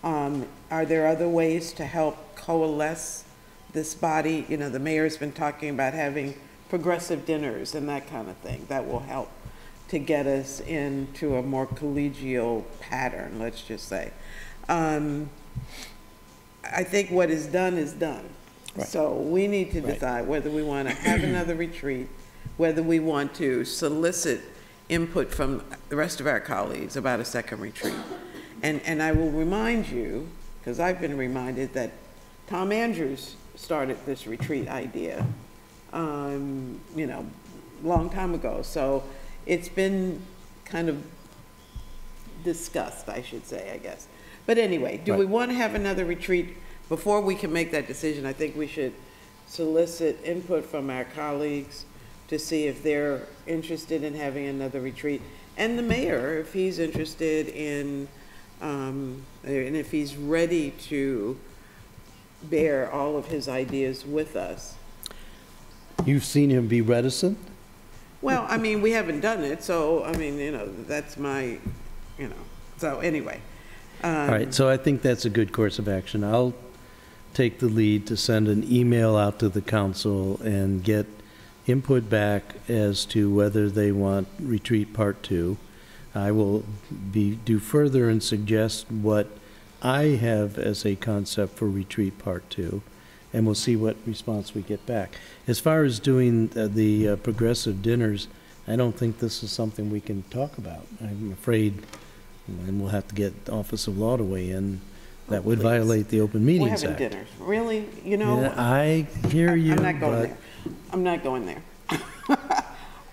Are there other ways to help coalesce this body? You know, the mayor's been talking about having progressive dinners and that kind of thing. That will help to get us into a more collegial pattern, let's just say. I think what is done is done. Right. So we need to decide whether we want to have another retreat, whether we want to solicit input from the rest of our colleagues about a second retreat. And I will remind you, because I've been reminded, that Tom Andrews started this retreat idea, you know, long time ago. So it's been kind of discussed, I should say, I guess. But anyway, do we want to have another retreat? Before we can make that decision, I think we should solicit input from our colleagues to see if they're interested in having another retreat. and the mayor, if he's interested in, and if he's ready to bear all of his ideas with us. You've seen him be reticent? Well, I mean, we haven't done it, so, I mean, that's my, so anyway. All right, so I think that's a good course of action. I'll take the lead to send an email out to the council and get input back as to whether they want retreat part 2. I will do further and suggest what I have as a concept for retreat part 2, and we'll see what response we get back. As far as doing the progressive dinners, I don't think this is something we can talk about. I'm afraid, and we'll have to get the Office of Law to weigh in, that would violate the Open Meetings We're Act. having dinners, really? Yeah, I hear you, I'm not going but there. I'm not going there.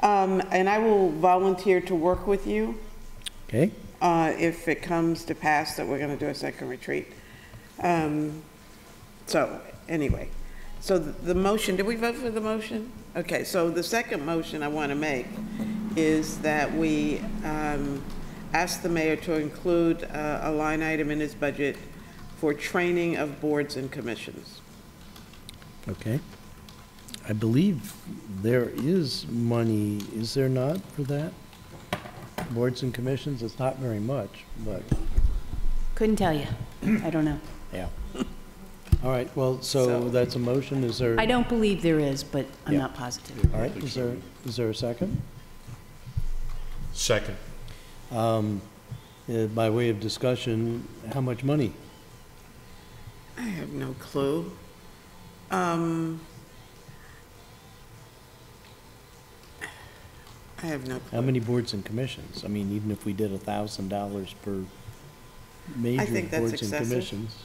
And I will volunteer to work with you okay. if it comes to pass that we're going to do a second retreat. So anyway, so the motion, did we vote for the motion? Okay, so the second motion I want to make is that we ask the mayor to include a line item in his budget for training of boards and commissions. Okay. I believe there is money, is there not, for that? Boards and commissions, it's not very much, but, Couldn't tell you. I don't know. yeah. All right, well, so that's a motion, is there? I don't believe there is, but I'm Yeah. not positive. All right, is there a second? Second. By way of discussion, how much money? I have no clue. I have no clue. How many boards and commissions? I mean, even if we did $1,000 per major think that's boards and excessive. commissions.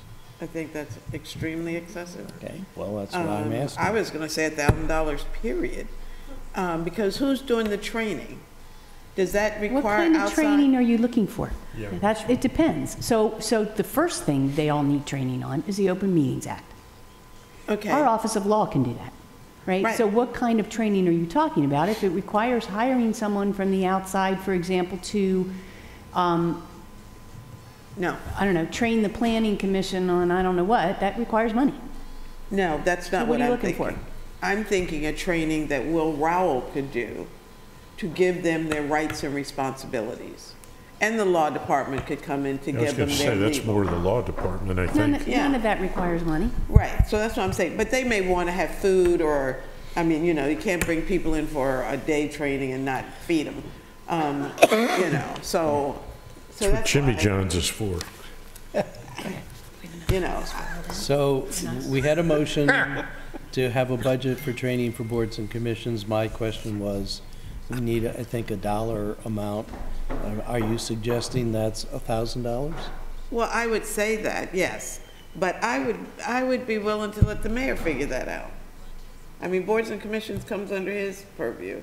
I think that's extremely excessive. Okay, well, that's what I'm asking. I was gonna say $1,000, period. Because who's doing the training? Does that require What kind of outside? training are you looking for? Yeah. It depends. So the first thing they all need training on is the Open Meetings Act. Okay, Our Office of Law can do that, right? Right. So what kind of training are you talking about? If it requires hiring someone from the outside, for example, to, no, I don't know, train the Planning Commission on I don't know what, that requires money. no, that's not So what what are you I'm looking for? thinking. I'm thinking a training that Will Rowell could do to give them their rights and responsibilities. And the law department could come in to I was give them going to their say, that's legal. more the law department, I None think. Yeah. none of that requires money. Right, so that's what I'm saying, but they may want to have food or, I mean, you can't bring people in for a day training and not feed them. So That's what that's Jimmy why, John's is for. So, we had a motion to have a budget for training for boards and commissions. My question was, we need, I think, a dollar amount. Are you suggesting that's $1,000? Well, I would say that, yes, but I would be willing to let the mayor figure that out. I mean, boards and commissions comes under his purview.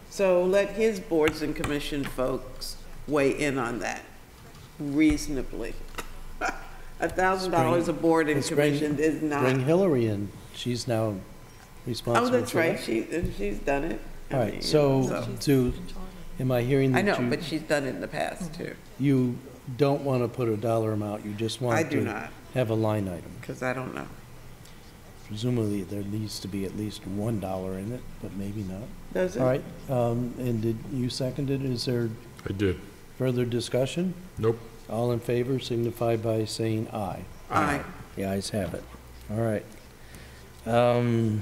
So let his boards and commission folks weigh in on that reasonably. $1,000 a board and Let's bring- commission is not. Bring Hillary in. She's now responsible Oh, for that. that's right, she's done it. I All mean, right, so, am I hearing I that know, you, but she's done it in the past too, you don't want to put a dollar amount, you just I want do to not. have a line item? because I don't know. Presumably, there needs to be at least $1 in it, but maybe not. Does it? All right, and did you second it? Is there I did. further discussion? Nope. All in favor signify by saying aye. Aye. The ayes have it. All right.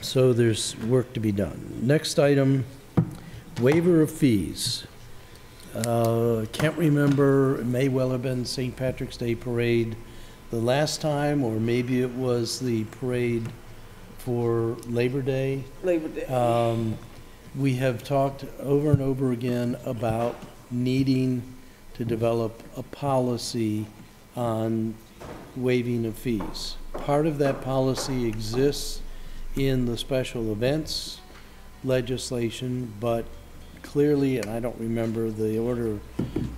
So there's work to be done. Next item, waiver of fees. Can't remember, it may well have been St. Patrick's Day Parade the last time, or maybe it was the parade for Labor Day. Labor Day. We have talked over and over again about needing to develop a policy on waiving of fees. Part of that policy exists in the special events legislation, but clearly, and I don't remember the order of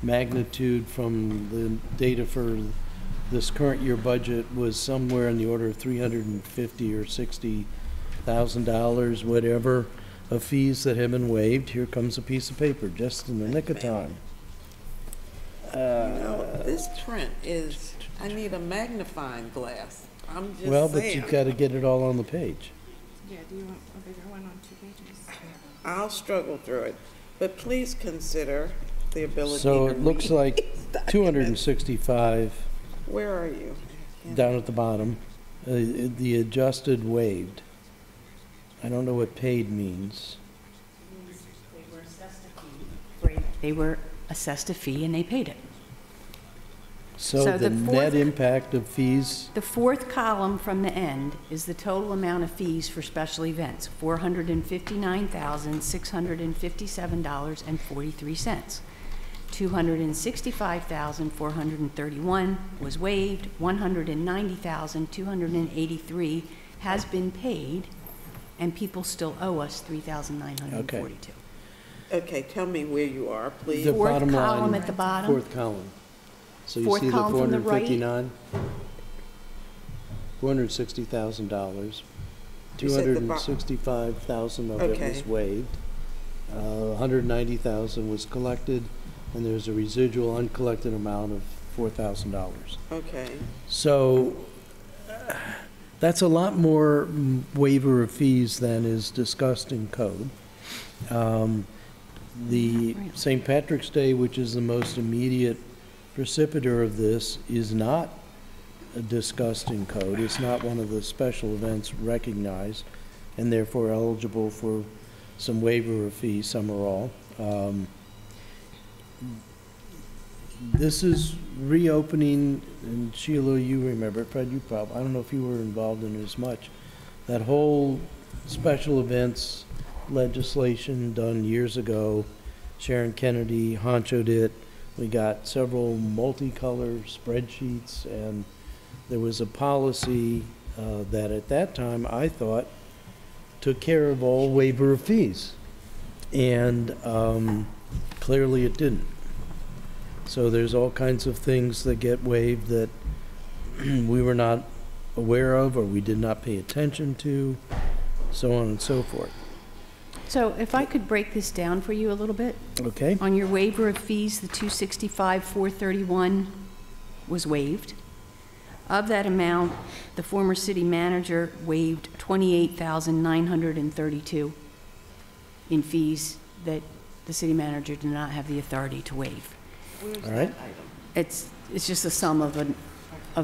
magnitude from the data for this current year budget, was somewhere in the order of $350,000 or $60,000, whatever, of fees that have been waived. Here comes a piece of paper, just in the nick of time. This print is, I need a magnifying glass. I'm just Well, but saying. you've got to get it all on the page. Yeah, do you want a bigger one on 2 pages? I'll struggle through it, but please consider the ability to So it looks read like these documents. 265 Where are you? down at the bottom. The adjusted waived. I don't know what paid means. They were assessed a fee and they paid it. So So the the net fourth- impact of fees, The fourth column from the end is the total amount of fees for special events, $459,657.43. $265,431 was waived, $190,283 has been paid, and people still owe us $3,942. Okay, tell me where you are, please. the Fourth bottom column line. at the bottom. Fourth column. So you Fourth see the column from the right. $459? $460,000. You said the bo- $265,000 of it was Okay. waived. $190,000 was collected, and there's a residual uncollected amount of $4,000. Okay, So that's a lot more waiver of fees than is discussed in code. The St. Patrick's Day, which is the most immediate precipitator of this, is not discussed in code. It's not one of the special events recognized and therefore eligible for some waiver of fees, some or all. This is reopening, and Sheila, you remember, Fred, you probably, I don't know if you were involved in it as much, that whole special events legislation done years ago. Sharon Kennedy honchoed it. We got several multicolor spreadsheets, and there was a policy that at that time I thought took care of all waiver of fees. And clearly it didn't. So there's all kinds of things that get waived that we were not aware of or we did not pay attention to, so on and so forth. So if I could break this down for you a little bit. Okay? On your waiver of fees, the $265,431 was waived. Of that amount, the former city manager waived $28,932 in fees that the city manager did not have the authority to waive. where's All that right. item? It's just a sum of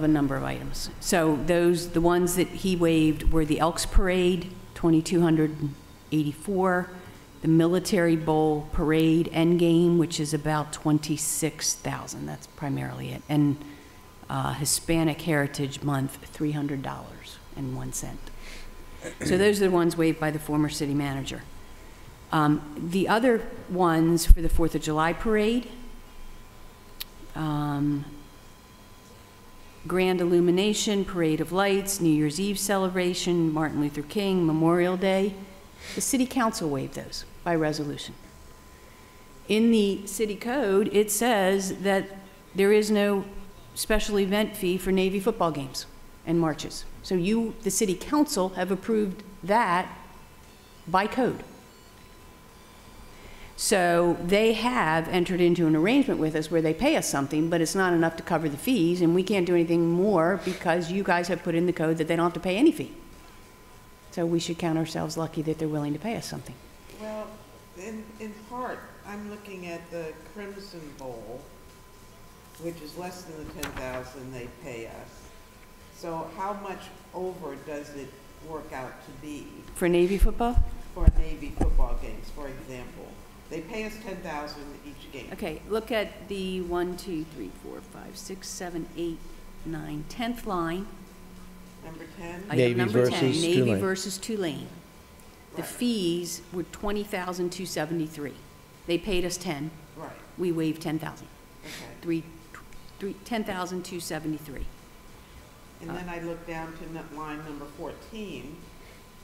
a number of items. So the ones that he waived were the Elks Parade, $2,284, the Military Bowl Parade Endgame, which is about $26,000. That's primarily it. And Hispanic Heritage Month, $300.01. So those are the ones waived by the former city manager. The other ones for the 4th of July Parade, Grand Illumination, Parade of Lights, New Year's Eve celebration, Martin Luther King, Memorial Day, the city council waived those by resolution. In the city code, it says that there is no special event fee for Navy football games and marches. So you, the city council, have approved that by code. So they have entered into an arrangement with us where they pay us something, but it's not enough to cover the fees, and we can't do anything more because you guys have put in the code that they don't have to pay any fee. So we should count ourselves lucky that they're willing to pay us something. Well, in part, I'm looking at the Crimson Bowl, which is less than the 10,000 they pay us. So how much over does it work out to be For Navy football? for Navy football games, for example? They pay us 10,000 each game. Okay, look at the 1, 2, 3, 4, 5, 6, 7, 8, 9, 10th line. Number 10? Item Navy number 10, versus Navy Tulane. versus Tulane. The Right. fees were $20,273. They paid us 10. Right, We waived 10,000. okay. 10,273. And then I look down to line number 14,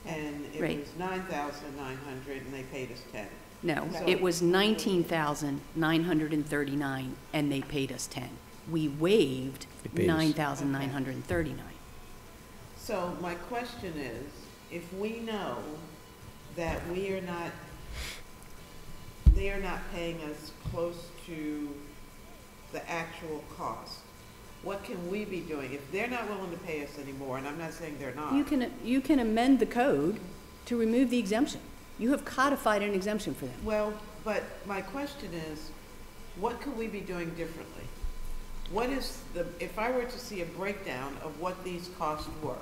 and it Right. was 9,900, and they paid us 10. No, So- it was 19,939, and they paid us 10. We waived They paid us. 9,939. So my question is, if we know that they are not paying us close to the actual cost, what can we be doing? If they're not willing to pay us anymore, and I'm not saying they're not. You can amend the code to remove the exemption. You have codified an exemption for them. Well, but my question is, what could we be doing differently? What is if I were to see a breakdown of what these costs were,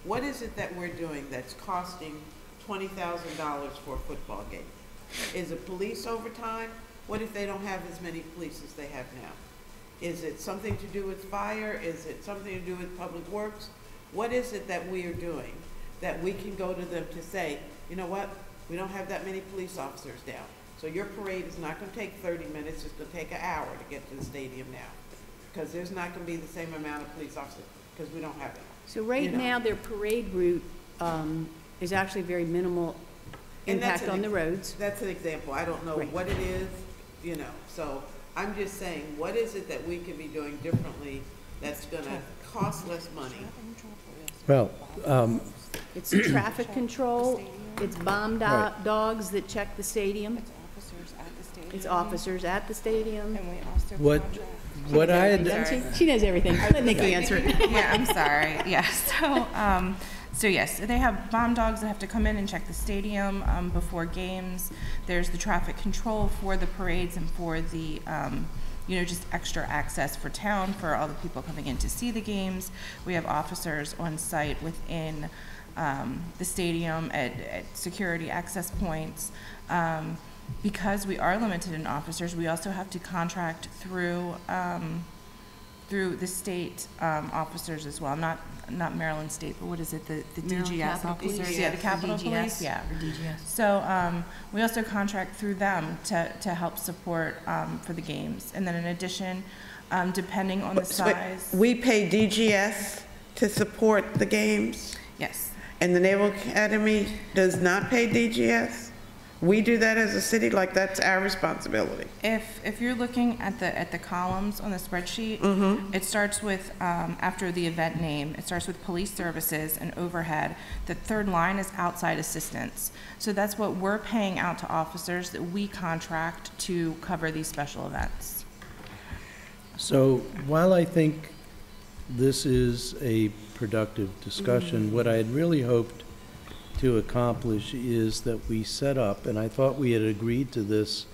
what is it that we're doing that's costing $20,000 for a football game? Is it police overtime? What if they don't have as many police as they have now? Is it something to do with fire? Is it something to do with public works? What is it that we are doing that we can go to them to say, you know what, we don't have that many police officers down. So your parade is not gonna take 30 minutes, it's gonna take an hour to get to the stadium now. Because there's not gonna be the same amount of police officers, because we don't have it. So right now, their parade route is actually very minimal impact on the roads. That's an example. I don't know what it is, you know. So I'm just saying, what is it that we can be doing differently that's gonna cost less money? Well, It's traffic control, it's bomb dogs that check the stadium. It's officers at the stadium. And we also what I had, She knows everything. Let Nikki answer it. Yeah, I'm sorry. Yeah, so yes, they have bomb dogs that have to come in and check the stadium before games. There's the traffic control for the parades and for the, just extra access for town for all the people coming in to see the games. We have officers on site within the stadium at security access points. Because we are limited in officers, we also have to contract through the state officers as well. Not Maryland State, but what is it? The DGS officers? DGS. Yeah, the Capitol Police. Yeah. So we also contract through them to help support for the games. And then in addition, depending on the size. We pay DGS to support the games? Yes. And the Naval Academy does not pay DGS? We do that as a city, like that's our responsibility. If you're looking at the columns on the spreadsheet, it starts with after the event name. It starts with police services and overhead. The third line is outside assistance. So that's what we're paying out to officers that we contract to cover these special events. so while I think this is a productive discussion, what I had really hoped to accomplish is that we set up, and I thought we had agreed to this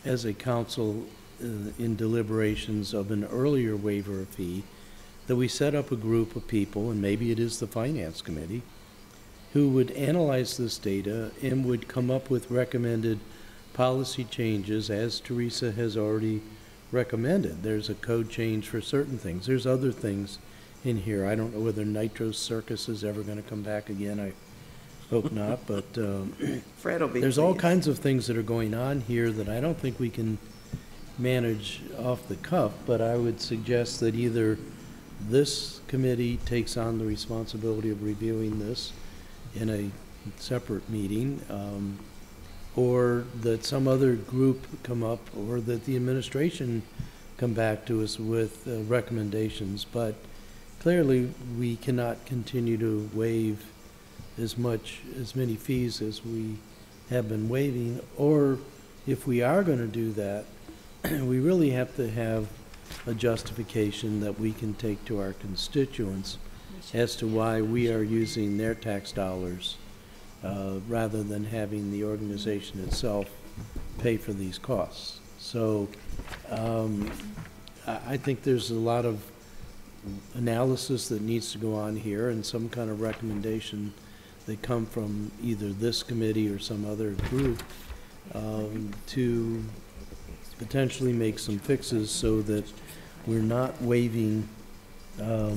as a council in deliberations of an earlier waiver of fee, that we set up a group of people, and maybe it is the Finance Committee, who would analyze this data and would come up with recommended policy changes, as Teresa has already recommended. There's a code change for certain things. There's other things in here. I don't know whether Nitro Circus is ever going to come back again. I hope not, but Fred will be there's all pleased. kinds of things that are going on here that I don't think we can manage off the cuff, but I would suggest that either this committee takes on the responsibility of reviewing this in a separate meeting, or that some other group come up, or that the administration come back to us with recommendations. But clearly, we cannot continue to waive as many fees as we have been waiving, or if we are going to do that, we really have to have a justification that we can take to our constituents as to why we are using their tax dollars rather than having the organization itself pay for these costs. So I think there's a lot of analysis that needs to go on here, and some kind of recommendation that come from either this committee or some other group to potentially make some fixes so that we're not waiving over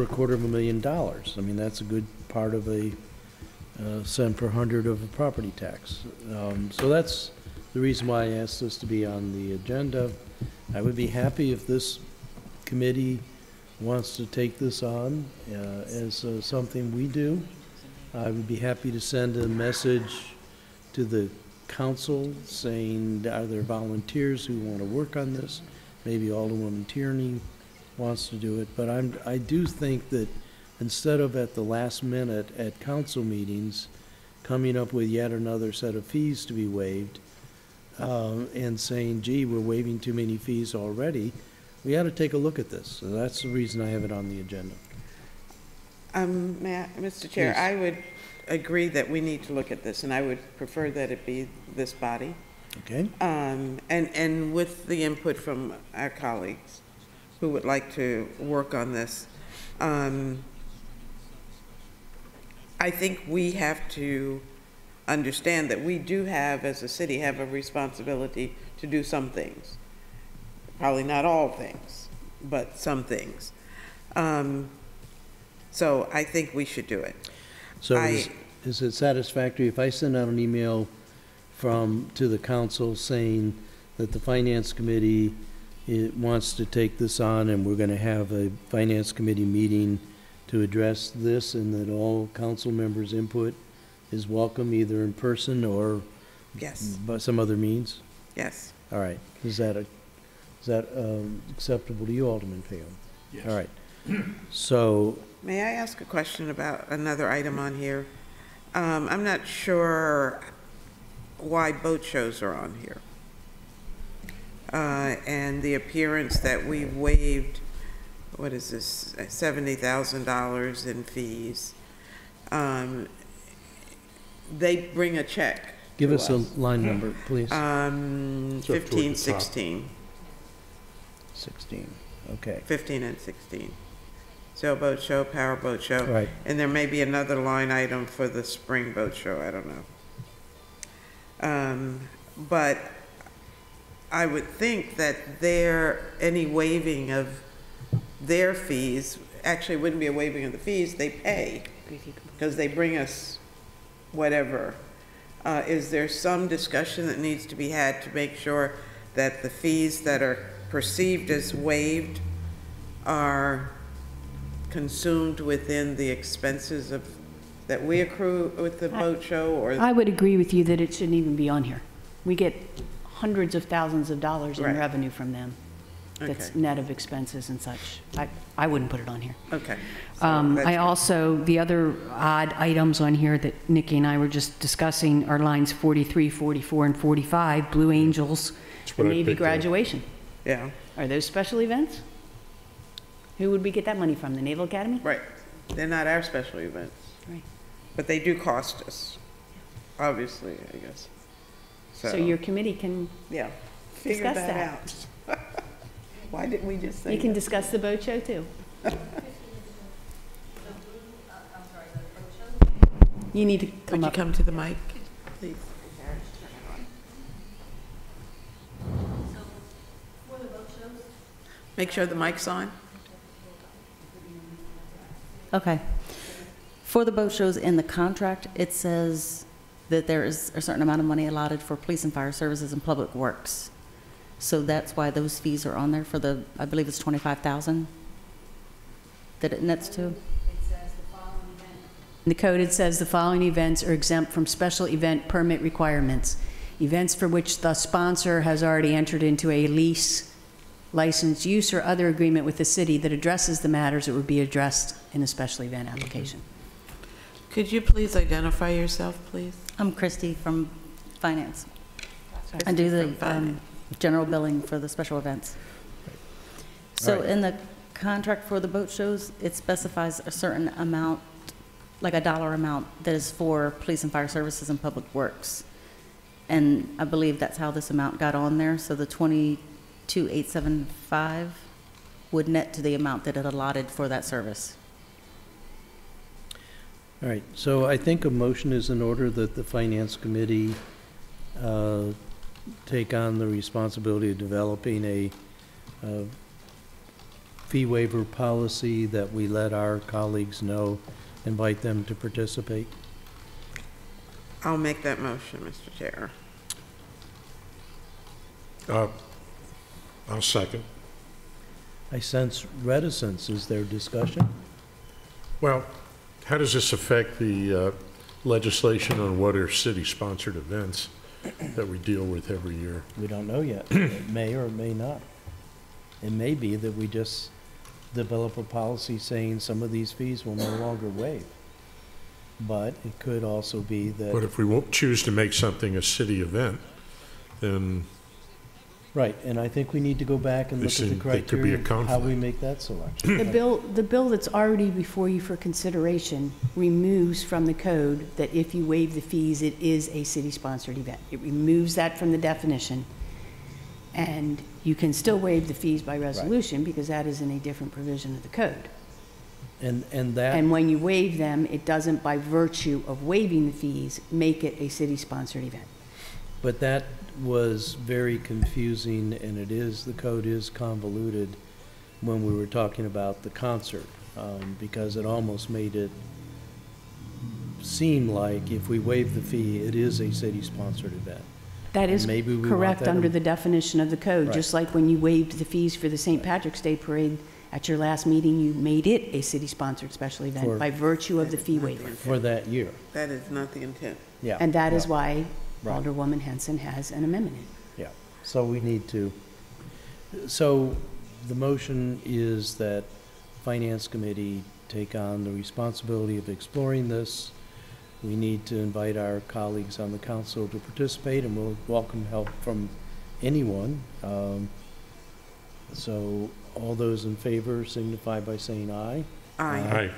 $250,000. I mean, that's a good part of a cent per hundred of a property tax. So that's the reason why I asked this to be on the agenda. I would be happy if this committee wants to take this on as something we do. I would be happy to send a message to the council saying, are there volunteers who want to work on this? Maybe Alderwoman Tierney wants to do it, but I do think that instead of at the last minute at council meetings coming up with yet another set of fees to be waived, and saying, gee, we're waiving too many fees already, we ought to take a look at this. So that's the reason I have it on the agenda. Mr. Chair, Yes. I would agree that we need to look at this, and I would prefer that it be this body. Okay? And with the input from our colleagues who would like to work on this, I think we have to understand that we do have, as a city, have a responsibility to do some things. Probably not all things, but some things. So I think we should do it. So is it satisfactory if I send out an email to the council saying that the finance committee wants to take this on and we're going to have a finance committee meeting to address this, and that all council members' input is welcome either in person or Yes. by some other means? Yes. All right. Is that acceptable to you, Alderman Phelan? Yes. All right. So, May I ask a question about another item on here? I'm not sure why boat shows are on here. And the appearance that we waived, what is this, $70,000 in fees. They bring a check. give to us a line number, please. 15, 16. 16, okay. 15 and 16. Sailboat show, power boat show. Right. And there may be another line item for the spring boat show, I don't know. But I would think that any waiving of their fees, actually wouldn't be a waiving of the fees, they pay, because they bring us whatever. Is there some discussion that needs to be had to make sure that the fees that are perceived as waived are consumed within the expenses that we accrue with the boat show? Or I would agree with you that it shouldn't even be on here. We get hundreds of thousands of dollars in Right. revenue from them. That's Okay. net of expenses and such. I wouldn't put it on here. Okay. So that's I good. also, the other odd items on here that Nikki and I were just discussing are lines 43, 44, and 45, Blue Angels, That's the what I Navy picked up. graduation. Yeah, Are those special events? Who would we get that money from? The Naval Academy? right. They're not our special events, Right. but they do cost us, obviously, I guess. So your committee can, Yeah, figure discuss that that. out. Why didn't we just say you can that? discuss the boat show too. You need to Would come you up. come to the mic, please? Make sure the mic's on. Okay. For the boat shows in the contract, it says that there is a certain amount of money allotted for police and fire services and public works. So that's why those fees are on there for the, I believe it's 25,000 that it nets to. In the code, it says the following events are exempt from special event permit requirements. Events for which the sponsor has already entered into a lease, license, use, or other agreement with the city that addresses the matters that would be addressed in a special event application. Could you please identify yourself, please? I'm Christy from Finance. I do From the Finance. general billing for the special events. So Right. in the contract for the boat shows, it specifies a certain amount, like a dollar amount, that is for police and fire services and public works. And I believe that's how this amount got on there. So the 22,875 would net to the amount that it allotted for that service. All right, so I think a motion is in order that the Finance Committee take on the responsibility of developing a fee waiver policy, that we let our colleagues know, invite them to participate. I'll make that motion, Mr. Chair. I'll second. I sense reticence. Is there discussion? Well, how does this affect the legislation on what are city-sponsored events that we deal with every year? We don't know yet. It may or it may not. It may be that we just develop a policy saying some of these fees will no longer waive. But it could also be But that, if we won't choose to make something a city event, then Right, and I think we need to go back and They look at the seem- they could be a criteria, how we conflict. make that selection. The bill that's already before you for consideration removes from the code that if you waive the fees, it is a city-sponsored event. It removes that from the definition. And you can still waive the fees by resolution because that is in a different provision of the code. And that, And when you waive them, it doesn't, by virtue of waiving the fees, make it a city-sponsored event. but that was very confusing, and it is, the code is convoluted when we were talking about the concert, because it almost made it seem like if we waive the fee, it is a city-sponsored event. That is Maybe we want correct that under in- the definition of the code, Right. just like when you waived the fees for the St. Patrick's Day Parade at your last meeting, you made it a city-sponsored special For- event by virtue of the fee waiver. For that year, That is not the intent. yeah. And that is yeah, why Right. Alderwoman Henson has an amendment in. Yeah, so we need to, so the motion is that Finance Committee take on the responsibility of exploring this. We need to invite our colleagues on the council to participate, and we'll welcome help from anyone. So all those in favor signify by saying aye. Aye.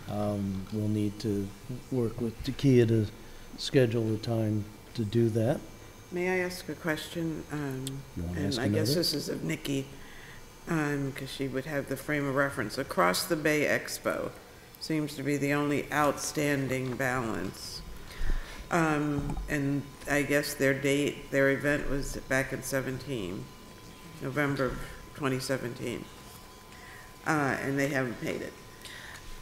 We'll need to work with Takia to schedule a time to do that. May I ask a question? You wanna And ask I guess another? this is of Nikki, because she would have the frame of reference. Across the Bay Expo seems to be the only outstanding balance. And I guess their event was back in 17, November of 2017. And they haven't paid it.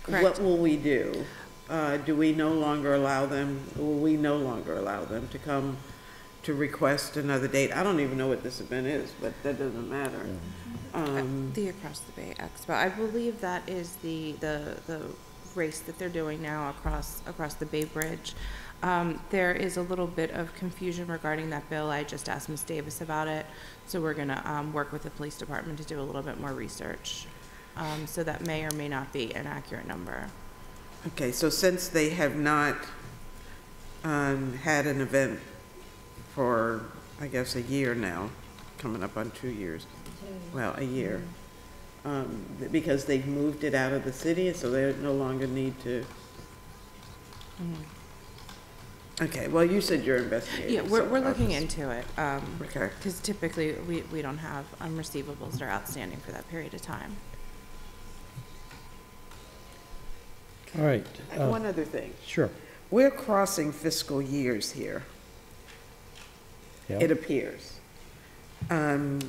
Correct. What will we do? Do we no longer allow them, will we no longer allow them to come to request another date? I don't even know what this event is, but that doesn't matter. The Across the Bay Expo. I believe that is the race that they're doing now across the Bay Bridge. There is a little bit of confusion regarding that bill. I just asked Ms. Davis about it, so we're gonna work with the police department to do a little bit more research. So that may or may not be an accurate number. Okay, so since they have not had an event for, I guess, a year now, coming up on 2 years, well, a year, because they've moved it out of the city, so they no longer need to. Okay, well, you said you're investigating. Yeah, we're looking into it. Okay. Because typically, we don't have receivables that are outstanding for that period of time. All right. One other thing. Sure. We're crossing fiscal years here, Yeah. it appears.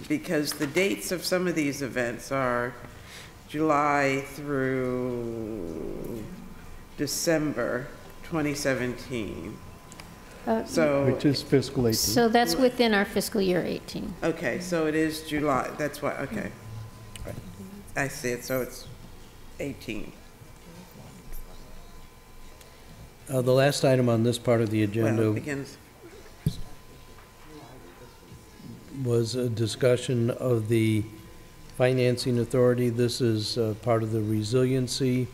Because the dates of some of these events are July through December 2017. So, Which is fiscal 18. So that's within our fiscal year 18. okay, so it is July, that's why, okay. Right. I see it, so it's 18. The last item on this part of the Well, agenda it begins, was a discussion of the financing authority. This is part of the resiliency.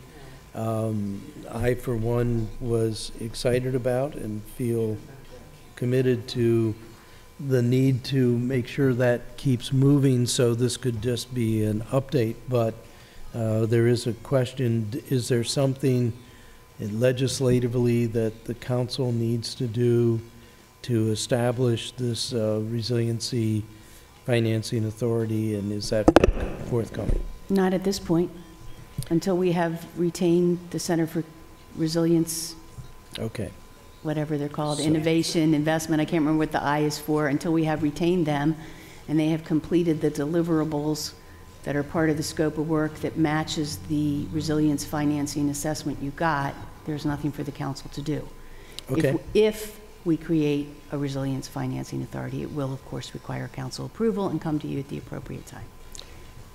I, for one, was excited about and feel committed to the need to make sure that keeps moving, so this could just be an update. But there is a question, is there something legislatively that the council needs to do to establish this resiliency financing authority, and is that forthcoming? Not at this point, until we have retained the Center for Resilience, Okay, whatever they're called, So- innovation, investment, I can't remember what the I is for, until we have retained them, and they have completed the deliverables that are part of the scope of work that matches the resilience financing assessment you got, there's nothing for the council to do. okay. If we create a resilience financing authority, it will, of course, require council approval and come to you at the appropriate time.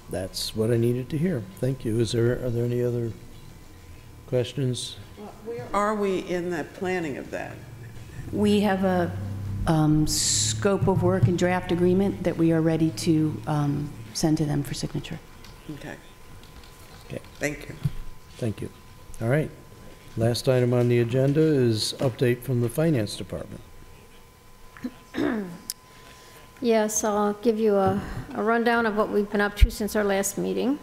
That's what I needed to hear. Thank you. Are there any other questions? where are we in the planning of that? We have a scope of work and draft agreement that we are ready to send to them for signature. Okay. Okay. Thank you. Thank you. All right. Last item on the agenda is update from the Finance Department. Yes, I'll give you a rundown of what we've been up to since our last meeting.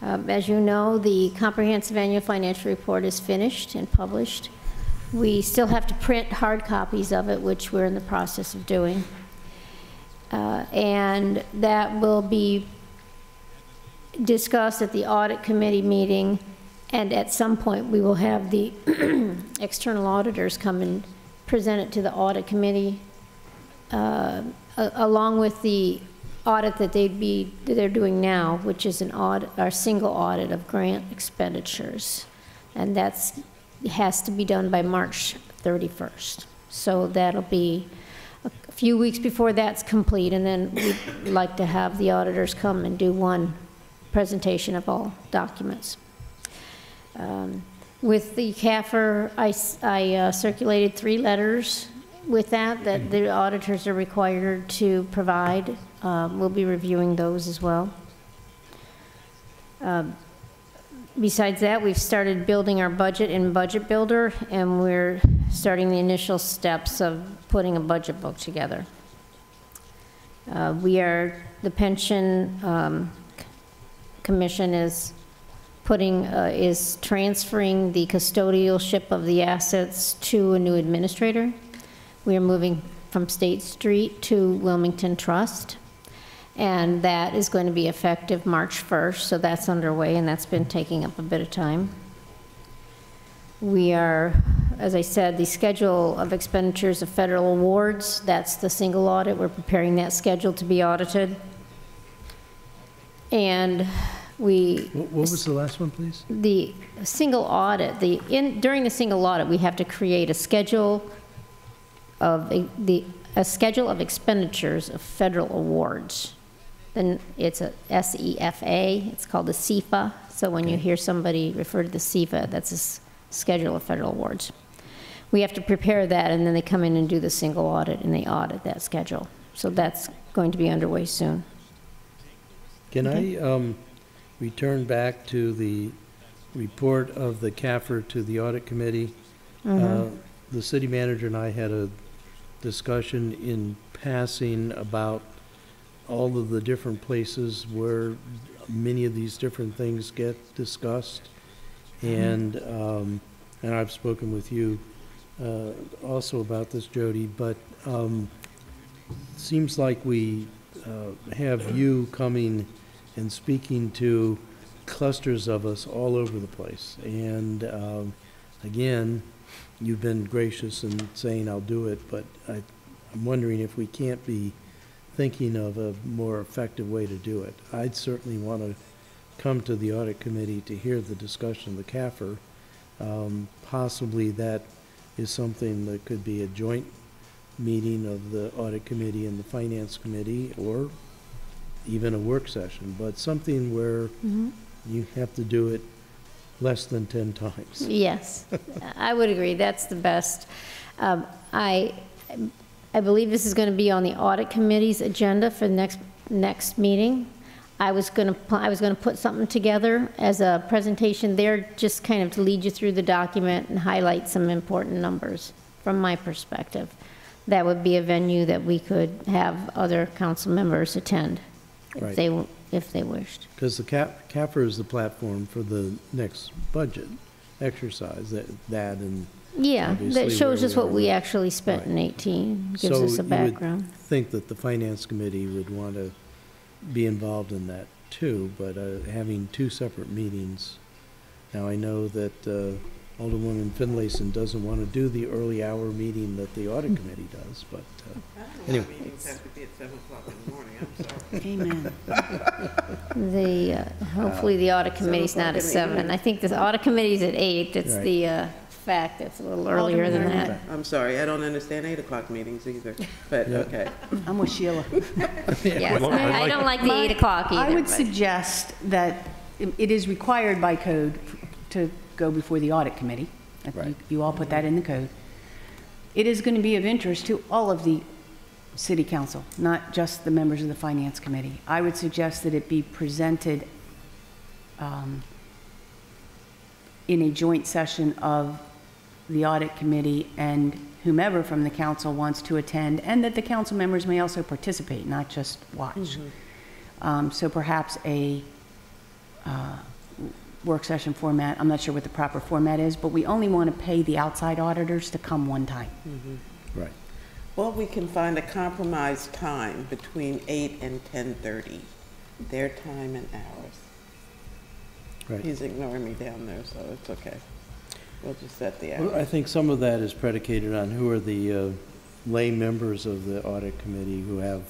As you know, the comprehensive annual financial report is finished and published. We still have to print hard copies of it, which we're in the process of doing. And that will be discussed at the audit committee meeting, and at some point we will have the external auditors come and present it to the audit committee, along with the audit that they're doing now, which is an audit, our single audit of grant expenditures, and has to be done by March 31st. So that'll be a few weeks before that's complete, and then we'd like to have the auditors come and do one presentation of all documents. With the CAFR, I circulated 3 letters with that the auditors are required to provide. We'll be reviewing those as well. Besides that, we've started building our budget in Budget Builder, and we're starting the initial steps of putting a budget book together. The pension commission is transferring the custodialship of the assets to a new administrator. We are moving from State Street to Wilmington Trust, and that is going to be effective March 1st, so that's underway, and that's been taking up a bit of time. We are, as I said, the schedule of expenditures of federal awards, that's the single audit. We're preparing that schedule to be audited. And what was the last one, please? The single audit, during the single audit, we have to create a schedule of expenditures of federal awards. Then it's a SEFA, it's called a SEFA. So when you hear somebody refer to the SEFA, that's a schedule of federal awards. We have to prepare that, and then they come in and do the single audit, and they audit that schedule. So that's going to be underway soon. Can I return back to the report of the CAFR to the audit committee? The city manager and I had a discussion in passing about all of the different places where many of these different things get discussed, and I've spoken with you also about this, Jody, but seems like we have you coming and speaking to clusters of us all over the place, and again, you've been gracious in saying I'll do it, but I'm wondering if we can't be thinking of a more effective way to do it. I'd certainly want to come to the audit committee to hear the discussion of the CAFR. Possibly that is something that could be a joint meeting of the audit committee and the finance committee, or even a work session, but something where you have to do it less than 10 times. Yes, I would agree. That's the best. I believe this is going to be on the audit committee's agenda for the next meeting. I was going to put something together as a presentation there, just kind of to lead you through the document and highlight some important numbers from my perspective. That would be a venue that we could have other council members attend if they wished. Because the CAFR is the platform for the next budget exercise. And yeah, that shows us what we actually spent in 18. Gives us a background. You would think that the finance committee would want to be involved in that too, but having 2 separate meetings. Now I know that Alderwoman Finlayson doesn't want to do the early hour meeting that the audit committee does, but anyway. Meetings have to be at 7 o'clock in the morning, I'm sorry. Amen. Hopefully the audit committee's not at 7. I think the audit committee's at 8. It's the fact that's a little earlier than that. I'm sorry, I don't understand 8 o'clock meetings either, but okay. I'm with Sheila. Yes, I don't like the 8 o'clock either. I would suggest that it is required by code to go before the audit committee. You all put that in the code. It is going to be of interest to all of the city council, not just the members of the finance committee. I would suggest that it be presented in a joint session of the audit committee and whomever from the council wants to attend, and that the council members may also participate, not just watch. So perhaps a work session format, I'm not sure what the proper format is, but we only want to pay the outside auditors to come one time. Right. Well, we can find a compromise time between 8 and 10:30, their time and ours. Right. He's ignoring me down there, so it's okay. We'll just set the Well, hours. I think some of that is predicated on who are the lay members of the audit committee who have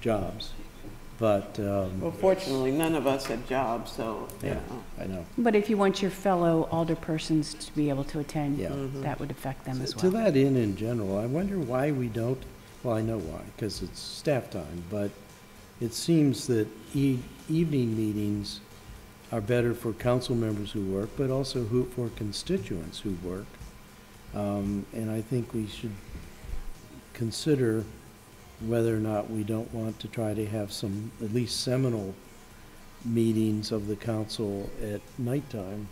jobs. But, Well, fortunately, none of us had jobs, so, you yeah, know. I know. But if you want your fellow alderpersons to be able to attend, Yeah. that would affect them as To well. that end, in general, I wonder why we don't, well, I know why, because it's staff time, but it seems that evening meetings are better for council members who work, but also for constituents who work. And I think we should consider whether or not we don't want to try to have some, at least seminal meetings of the council at nighttime.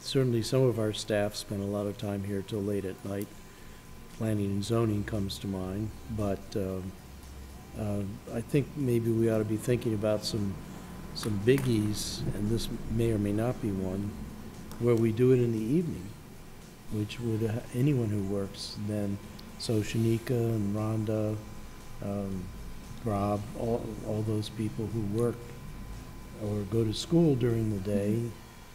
Certainly some of our staff spend a lot of time here till late at night. Planning and zoning comes to mind, but I think maybe we ought to be thinking about some biggies, and this may or may not be one, where we do it in the evening, which would, anyone who works then, so Shanika and Rhonda, Rob, all those people who work or go to school during the day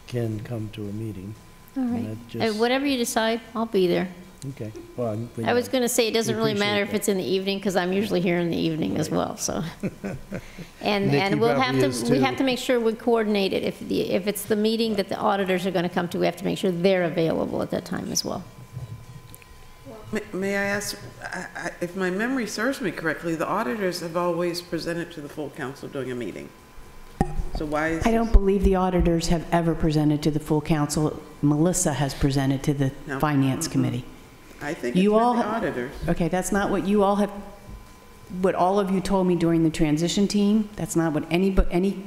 can come to a meeting. All And right. that just- Whatever you decide, I'll be there. Okay. Well, I was going to say, it doesn't really appreciate matter if that. it's in the evening, because I'm usually here in the evening as well, so. And Nikki we'll have probably is to, we too. have to make sure we coordinate it. If it's the meeting that the auditors are going to come to, we have to make sure they're available at that time as well. May I ask, if my memory serves me correctly, the auditors have always presented to the full council during a meeting. So why is? I don't believe the auditors have ever presented to the full council. Melissa has presented to the No. finance committee. I think it's You been all the ha- auditors. Okay, that's not what you all have, what all of you told me during the transition team. That's not what any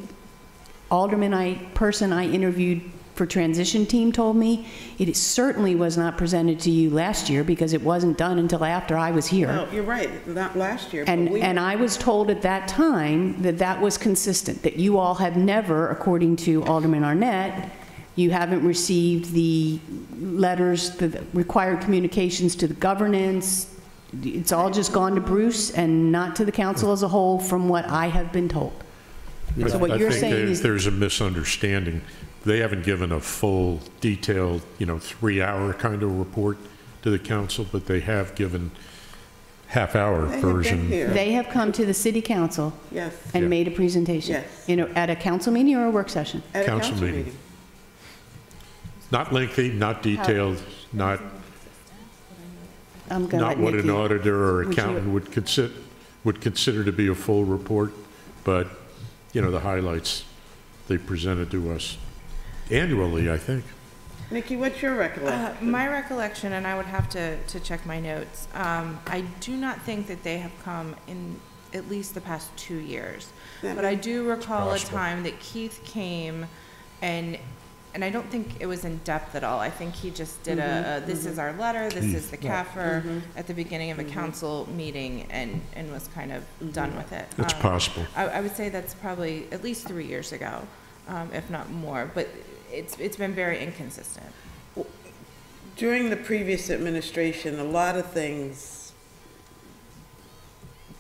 alderman person I interviewed for transition team told me. It certainly was not presented to you last year because it wasn't done until after I was here. No, you're right, not last year, but we. And I was told at that time that that was consistent, that you all have never, according to Alderman Arnett, you haven't received the letters, the required communications to the governance. It's all just gone to Bruce and not to the council as a whole, from what I have been told. So what you're saying I is, think there's a misunderstanding. They haven't given a full, detailed, 3-hour kind of report to the council, but they have given half-hour They have been version. here. they have come to the city council Yes, and Yeah. made a presentation. Yes. At a council meeting or a work session? at a Council council meeting. meeting. Not lengthy, not detailed, not I'm gonna let what an Nikki- auditor or would you- accountant would consider to be a full report, but, the highlights they presented to us annually, I think. Nikki, what's your recollection? My recollection, and I would have to check my notes, I do not think that they have come in at least the past 2 years. But I do recall a Possible. time that Keith came and I don't think it was in depth at all. I think he just did this is our letter, this is the CAFR at the beginning of a council meeting and was kind of done with it. It's possible. I would say that's probably at least 3 years ago, if not more, but it's been very inconsistent. During the previous administration, a lot of things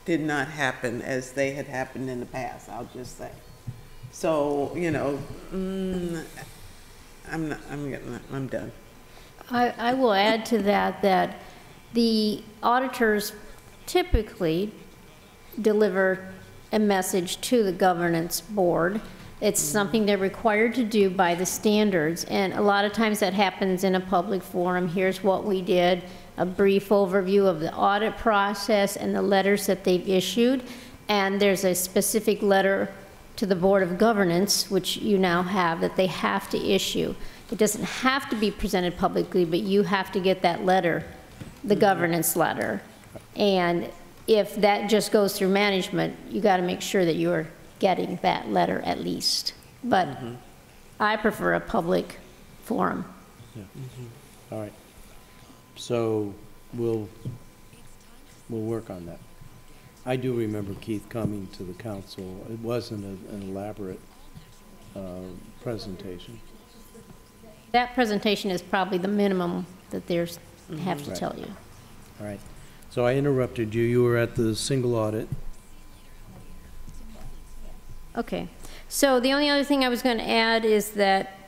did not happen as they had happened in the past, I'll just say. So, I'm done. I will add to that the auditors typically deliver a message to the governance board. It's something they're required to do by the standards, and a lot of times that happens in a public forum. Here's what we did, a brief overview of the audit process and the letters that they've issued, and there's a specific letter to the Board of Governance, which you now have, that they have to issue. It doesn't have to be presented publicly, but you have to get that letter, the governance letter. And if that just goes through management, you got to make sure that you're getting that letter at least. But I prefer a public forum. All right. So we'll work on that. I do remember Keith coming to the council. It wasn't an elaborate presentation. That presentation is probably the minimum that there's, have to Right. tell you. All right. So I interrupted you. You were at the single audit. Okay. So the only other thing I was going to add is that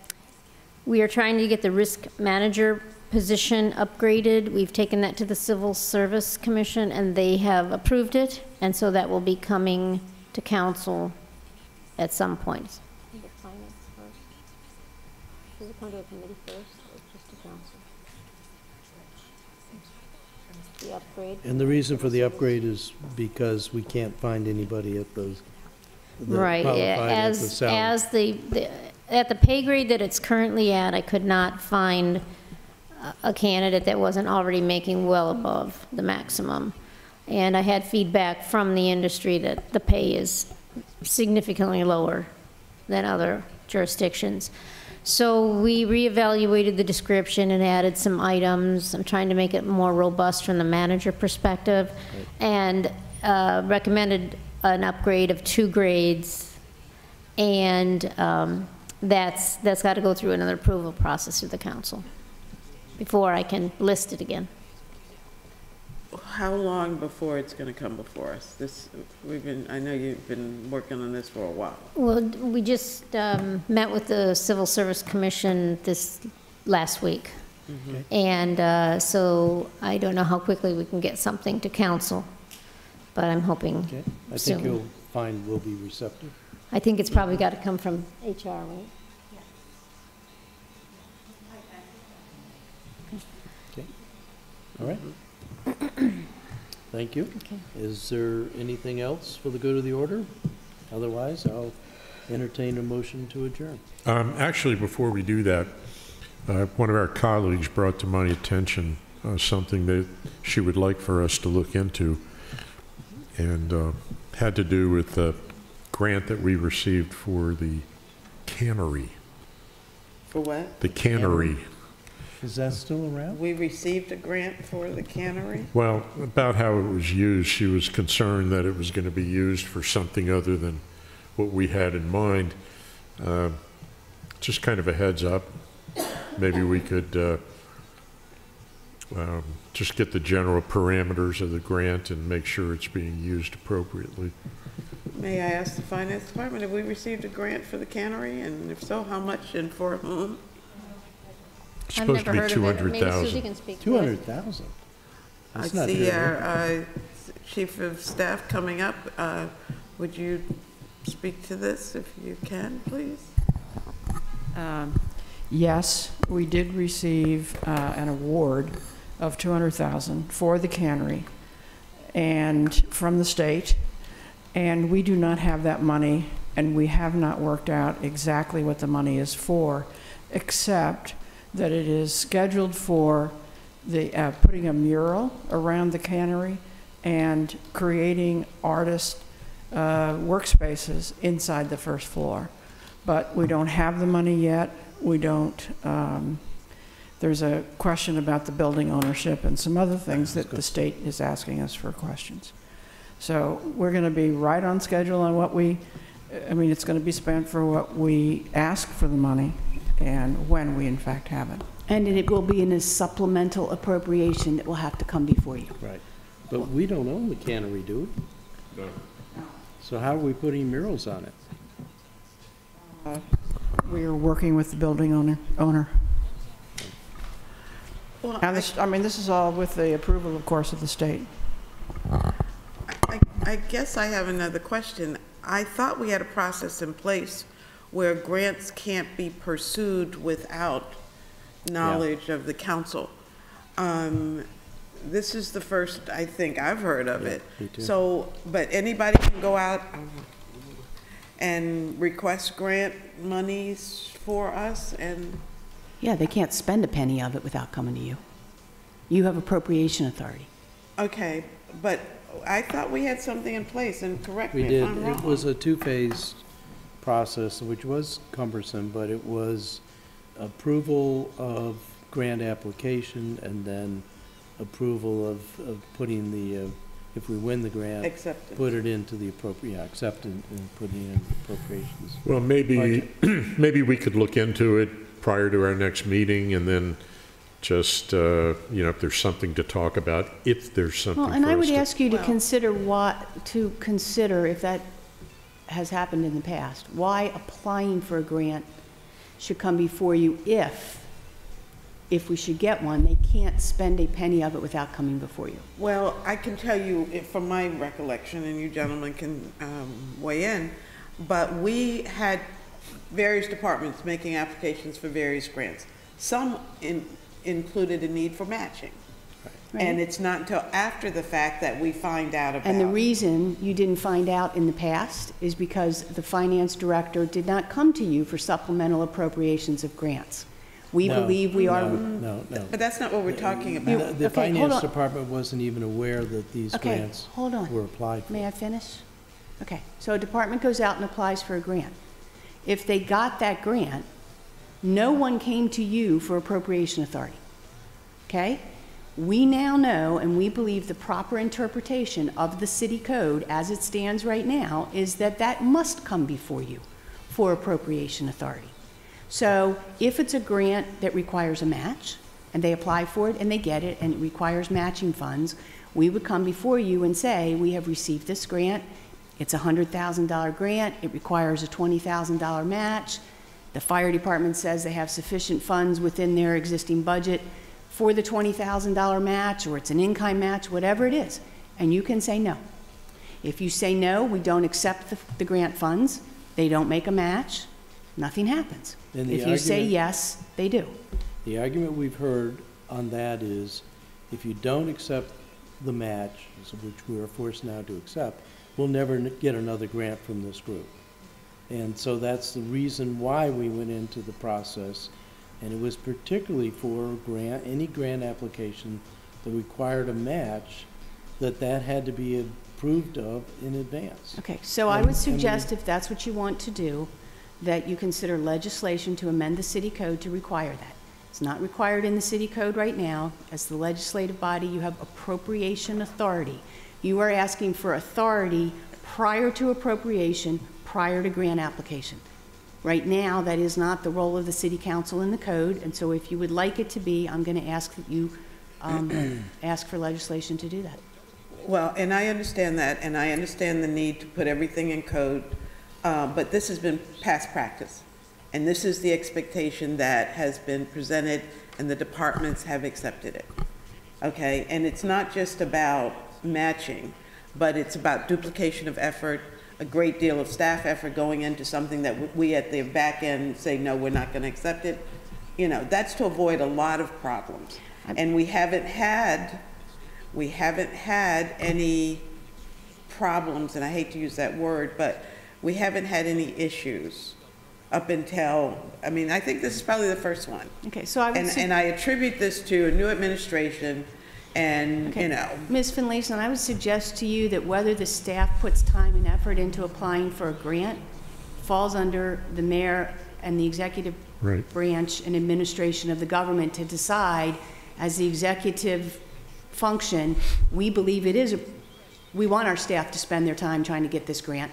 we are trying to get the risk manager position upgraded. We've taken that to the Civil Service Commission, and they have approved it, and so that will be coming to council at some point. Does it come to a committee first, or just to council? The upgrade? And the reason for the upgrade is because we can't find anybody at those. that Right, qualified at the salary. as at the pay grade that it's currently at, I could not find a candidate that wasn't already making well above the maximum. And I had feedback from the industry that the pay is significantly lower than other jurisdictions. So we reevaluated the description and added some items. I'm trying to make it more robust from the manager perspective, and recommended an upgrade of 2 grades, and that's got to go through another approval process through the council before I can list it again. How long before it's going to come before us? I know you've been working on this for a while. Well, we just met with the Civil Service Commission this last week. And so I don't know how quickly we can get something to council, but I'm hoping Okay. I soon. think you'll find we'll be receptive. I think it's probably got to come from HR, right? Okay. All right. Thank you. Okay. Is there anything else for the good of the order? Otherwise, I'll entertain a motion to adjourn. Actually, before we do that, one of our colleagues brought to my attention something that she would like for us to look into, and had to do with the grant that we received for the cannery. For what? The cannery. Is that still around? We received a grant for the cannery? Well, about how it was used, she was concerned that it was going to be used for something other than what we had in mind. Just kind of a heads up. Maybe we could just get the general parameters of the grant and make sure it's being used appropriately. May I ask the finance department, have we received a grant for the cannery? And if so, how much and for whom? It's I've supposed never to be heard of it. Maybe Susie 200,000. can speak to it. 200,000. I That's not see terrible. our chief of staff coming up. Would you speak to this if you can, please? Yes, we did receive an award of $200,000 for the cannery and from the state, and we do not have that money, and we have not worked out exactly what the money is for, except that it is scheduled for the putting a mural around the cannery and creating artist workspaces inside the first floor. But we don't have the money yet. We don't, there's a question about the building ownership and some other things that the state is asking us for questions. So we're going to be right on schedule on what it's going to be spent for what we ask for the money and when we in fact have it. And it will be in a supplemental appropriation that will have to come before you. Right. But we don't own the cannery, do we? No. So how are we putting murals on it? We are working with the building owner. Well, And this is all with the approval, of course, of the state. I guess I have another question. I thought we had a process in place where grants can't be pursued without knowledge of the council. This is the first, I think, I've heard of it. me too. So, but anybody can go out and request grant monies for us and, Yeah, they can't spend a penny of it without coming to you. You have appropriation authority. okay, but I thought we had something in place, and correct We me did. if I'm wrong. It was a two-phase process, which was cumbersome, but it was approval of grant application and then approval of putting the, if we win the grant, Acceptance. put it into the appropriate, acceptance and putting it in appropriations. Well, maybe, maybe we could look into it prior to our next meeting and then just, you know, if there's something to talk about, if there's something Well, and for I us would to- ask you to Well- consider if that has happened in the past, why applying for a grant should come before you if we should get one, they can't spend a penny of it without coming before you. Well, I can tell you from my recollection, and you gentlemen can weigh in, but we had various departments making applications for various grants. Some included a need for matching. Right. And it's not until after the fact that we find out about. And the reason you didn't find out in the past is because the finance director did not come to you for supplemental appropriations of grants. We No, believe we are. No. But that's not what we're talking about. The Okay, hold finance on. department wasn't even aware that these Okay, grants hold on. were applied for. May I finish? Okay, so a department goes out and applies for a grant. If they got that grant, no one came to you for appropriation authority, okay? We now know, and we believe the proper interpretation of the city code as it stands right now is that that must come before you for appropriation authority. So if it's a grant that requires a match, and they apply for it and they get it, and it requires matching funds, we would come before you and say, we have received this grant, it's a $100,000 grant, it requires a $20,000 match, the fire department says they have sufficient funds within their existing budget for the $20,000 match, or it's an in-kind match, whatever it is, and you can say no. If you say no, we don't accept the grant funds, they don't make a match, nothing happens. And the If you say argument- yes, they do. The argument we've heard on that is, if you don't accept the match, which we are forced now to accept, we'll never get another grant from this group. And so that's the reason why we went into the process, and it was particularly for any grant application that required a match, that had to be approved of in advance. Okay, so I And- would suggest, if that's what you want to do, that you consider legislation to amend the city code to require that. It's not required in the city code right now. As the legislative body, you have appropriation authority. You are asking for authority prior to appropriation, prior to grant application. Right now, that is not the role of the city council in the code, and so if you would like it to be, I'm going to ask that you ask for legislation to do that. Well, and I understand that, and I understand the need to put everything in code, but this has been past practice. And this is the expectation that has been presented, and the departments have accepted it. Okay, and it's not just about matching, but it's about duplication of effort, a great deal of staff effort going into something that we at the back end say, no, we're not going to accept it. You know, that's to avoid a lot of problems. And we haven't had any problems, and I hate to use that word, but we haven't had any issues up until, I mean, I think this is probably the first one. Okay, so I would And I attribute this to a new administration and, Okay. you know. Ms. Finlayson, I would suggest to you that whether the staff puts time and effort into applying for a grant falls under the mayor and the executive Right. branch and administration of the government to decide. As the executive function, we believe we want our staff to spend their time trying to get this grant.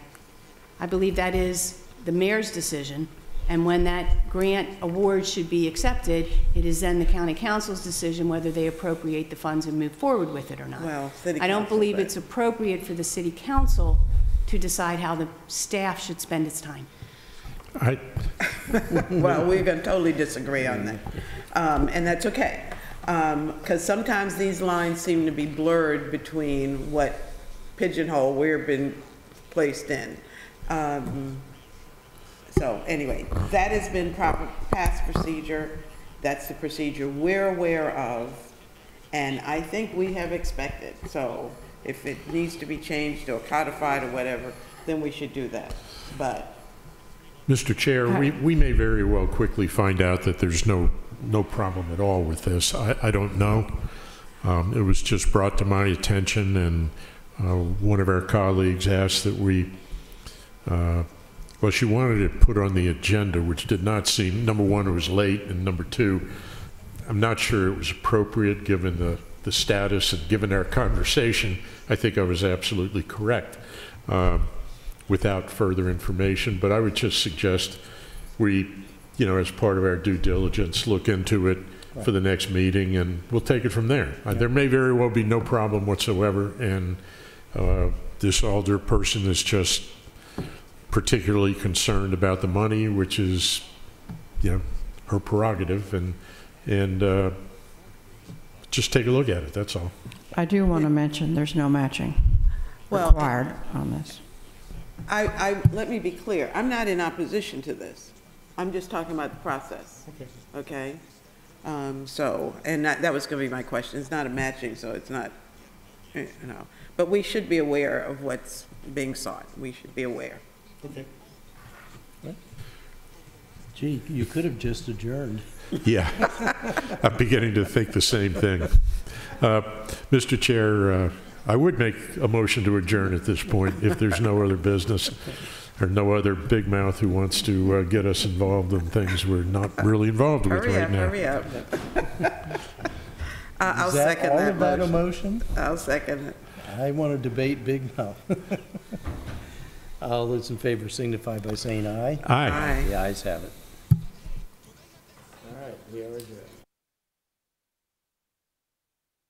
I believe that is the mayor's decision, and when that grant award should be accepted, it is then the county council's decision whether they appropriate the funds and move forward with it or not. Well, city I don't council, believe but- it's appropriate for the city council to decide how the staff should spend its time. Well, we're going to totally disagree on that. And that's okay. Because sometimes these lines seem to be blurred between what pigeonhole we've been placed in. So anyway, that has been proper past procedure. That's the procedure we're aware of, and I think we have expected. So if it needs to be changed or codified or whatever, then we should do that. But Mr. Chair, we may very well quickly find out that there's no problem at all with this. I don't know. It was just brought to my attention, and one of our colleagues asked that well, she wanted it put on the agenda, which did not seem, number one, it was late, and number two, I'm not sure it was appropriate given the status and given our conversation. I think I was absolutely correct without further information, but I would just suggest we, as part of our due diligence, look into it for the next meeting, and we'll take it from there. There may very well be no problem whatsoever, and this alder person is just particularly concerned about the money, which is, her prerogative, and just take a look at it, that's all. I do want to mention there's no matching required on this. Let me be clear. I'm not in opposition to this. I'm just talking about the process. Okay? And that was going to be my question. It's not a matching, so it's not, But we should be aware of what's being sought. We should be aware. Okay. Gee, you could have just adjourned. Yeah, I'm beginning to think the same thing. Mr. Chair, I would make a motion to adjourn at this point if there's no other business or no other big mouth who wants to get us involved in things we're not really involved with right now. Hurry up. I'll second all that about motion. a motion? I'll second it. I want to debate big mouth. All those in favor signify by saying aye. Aye. Aye. The ayes have it.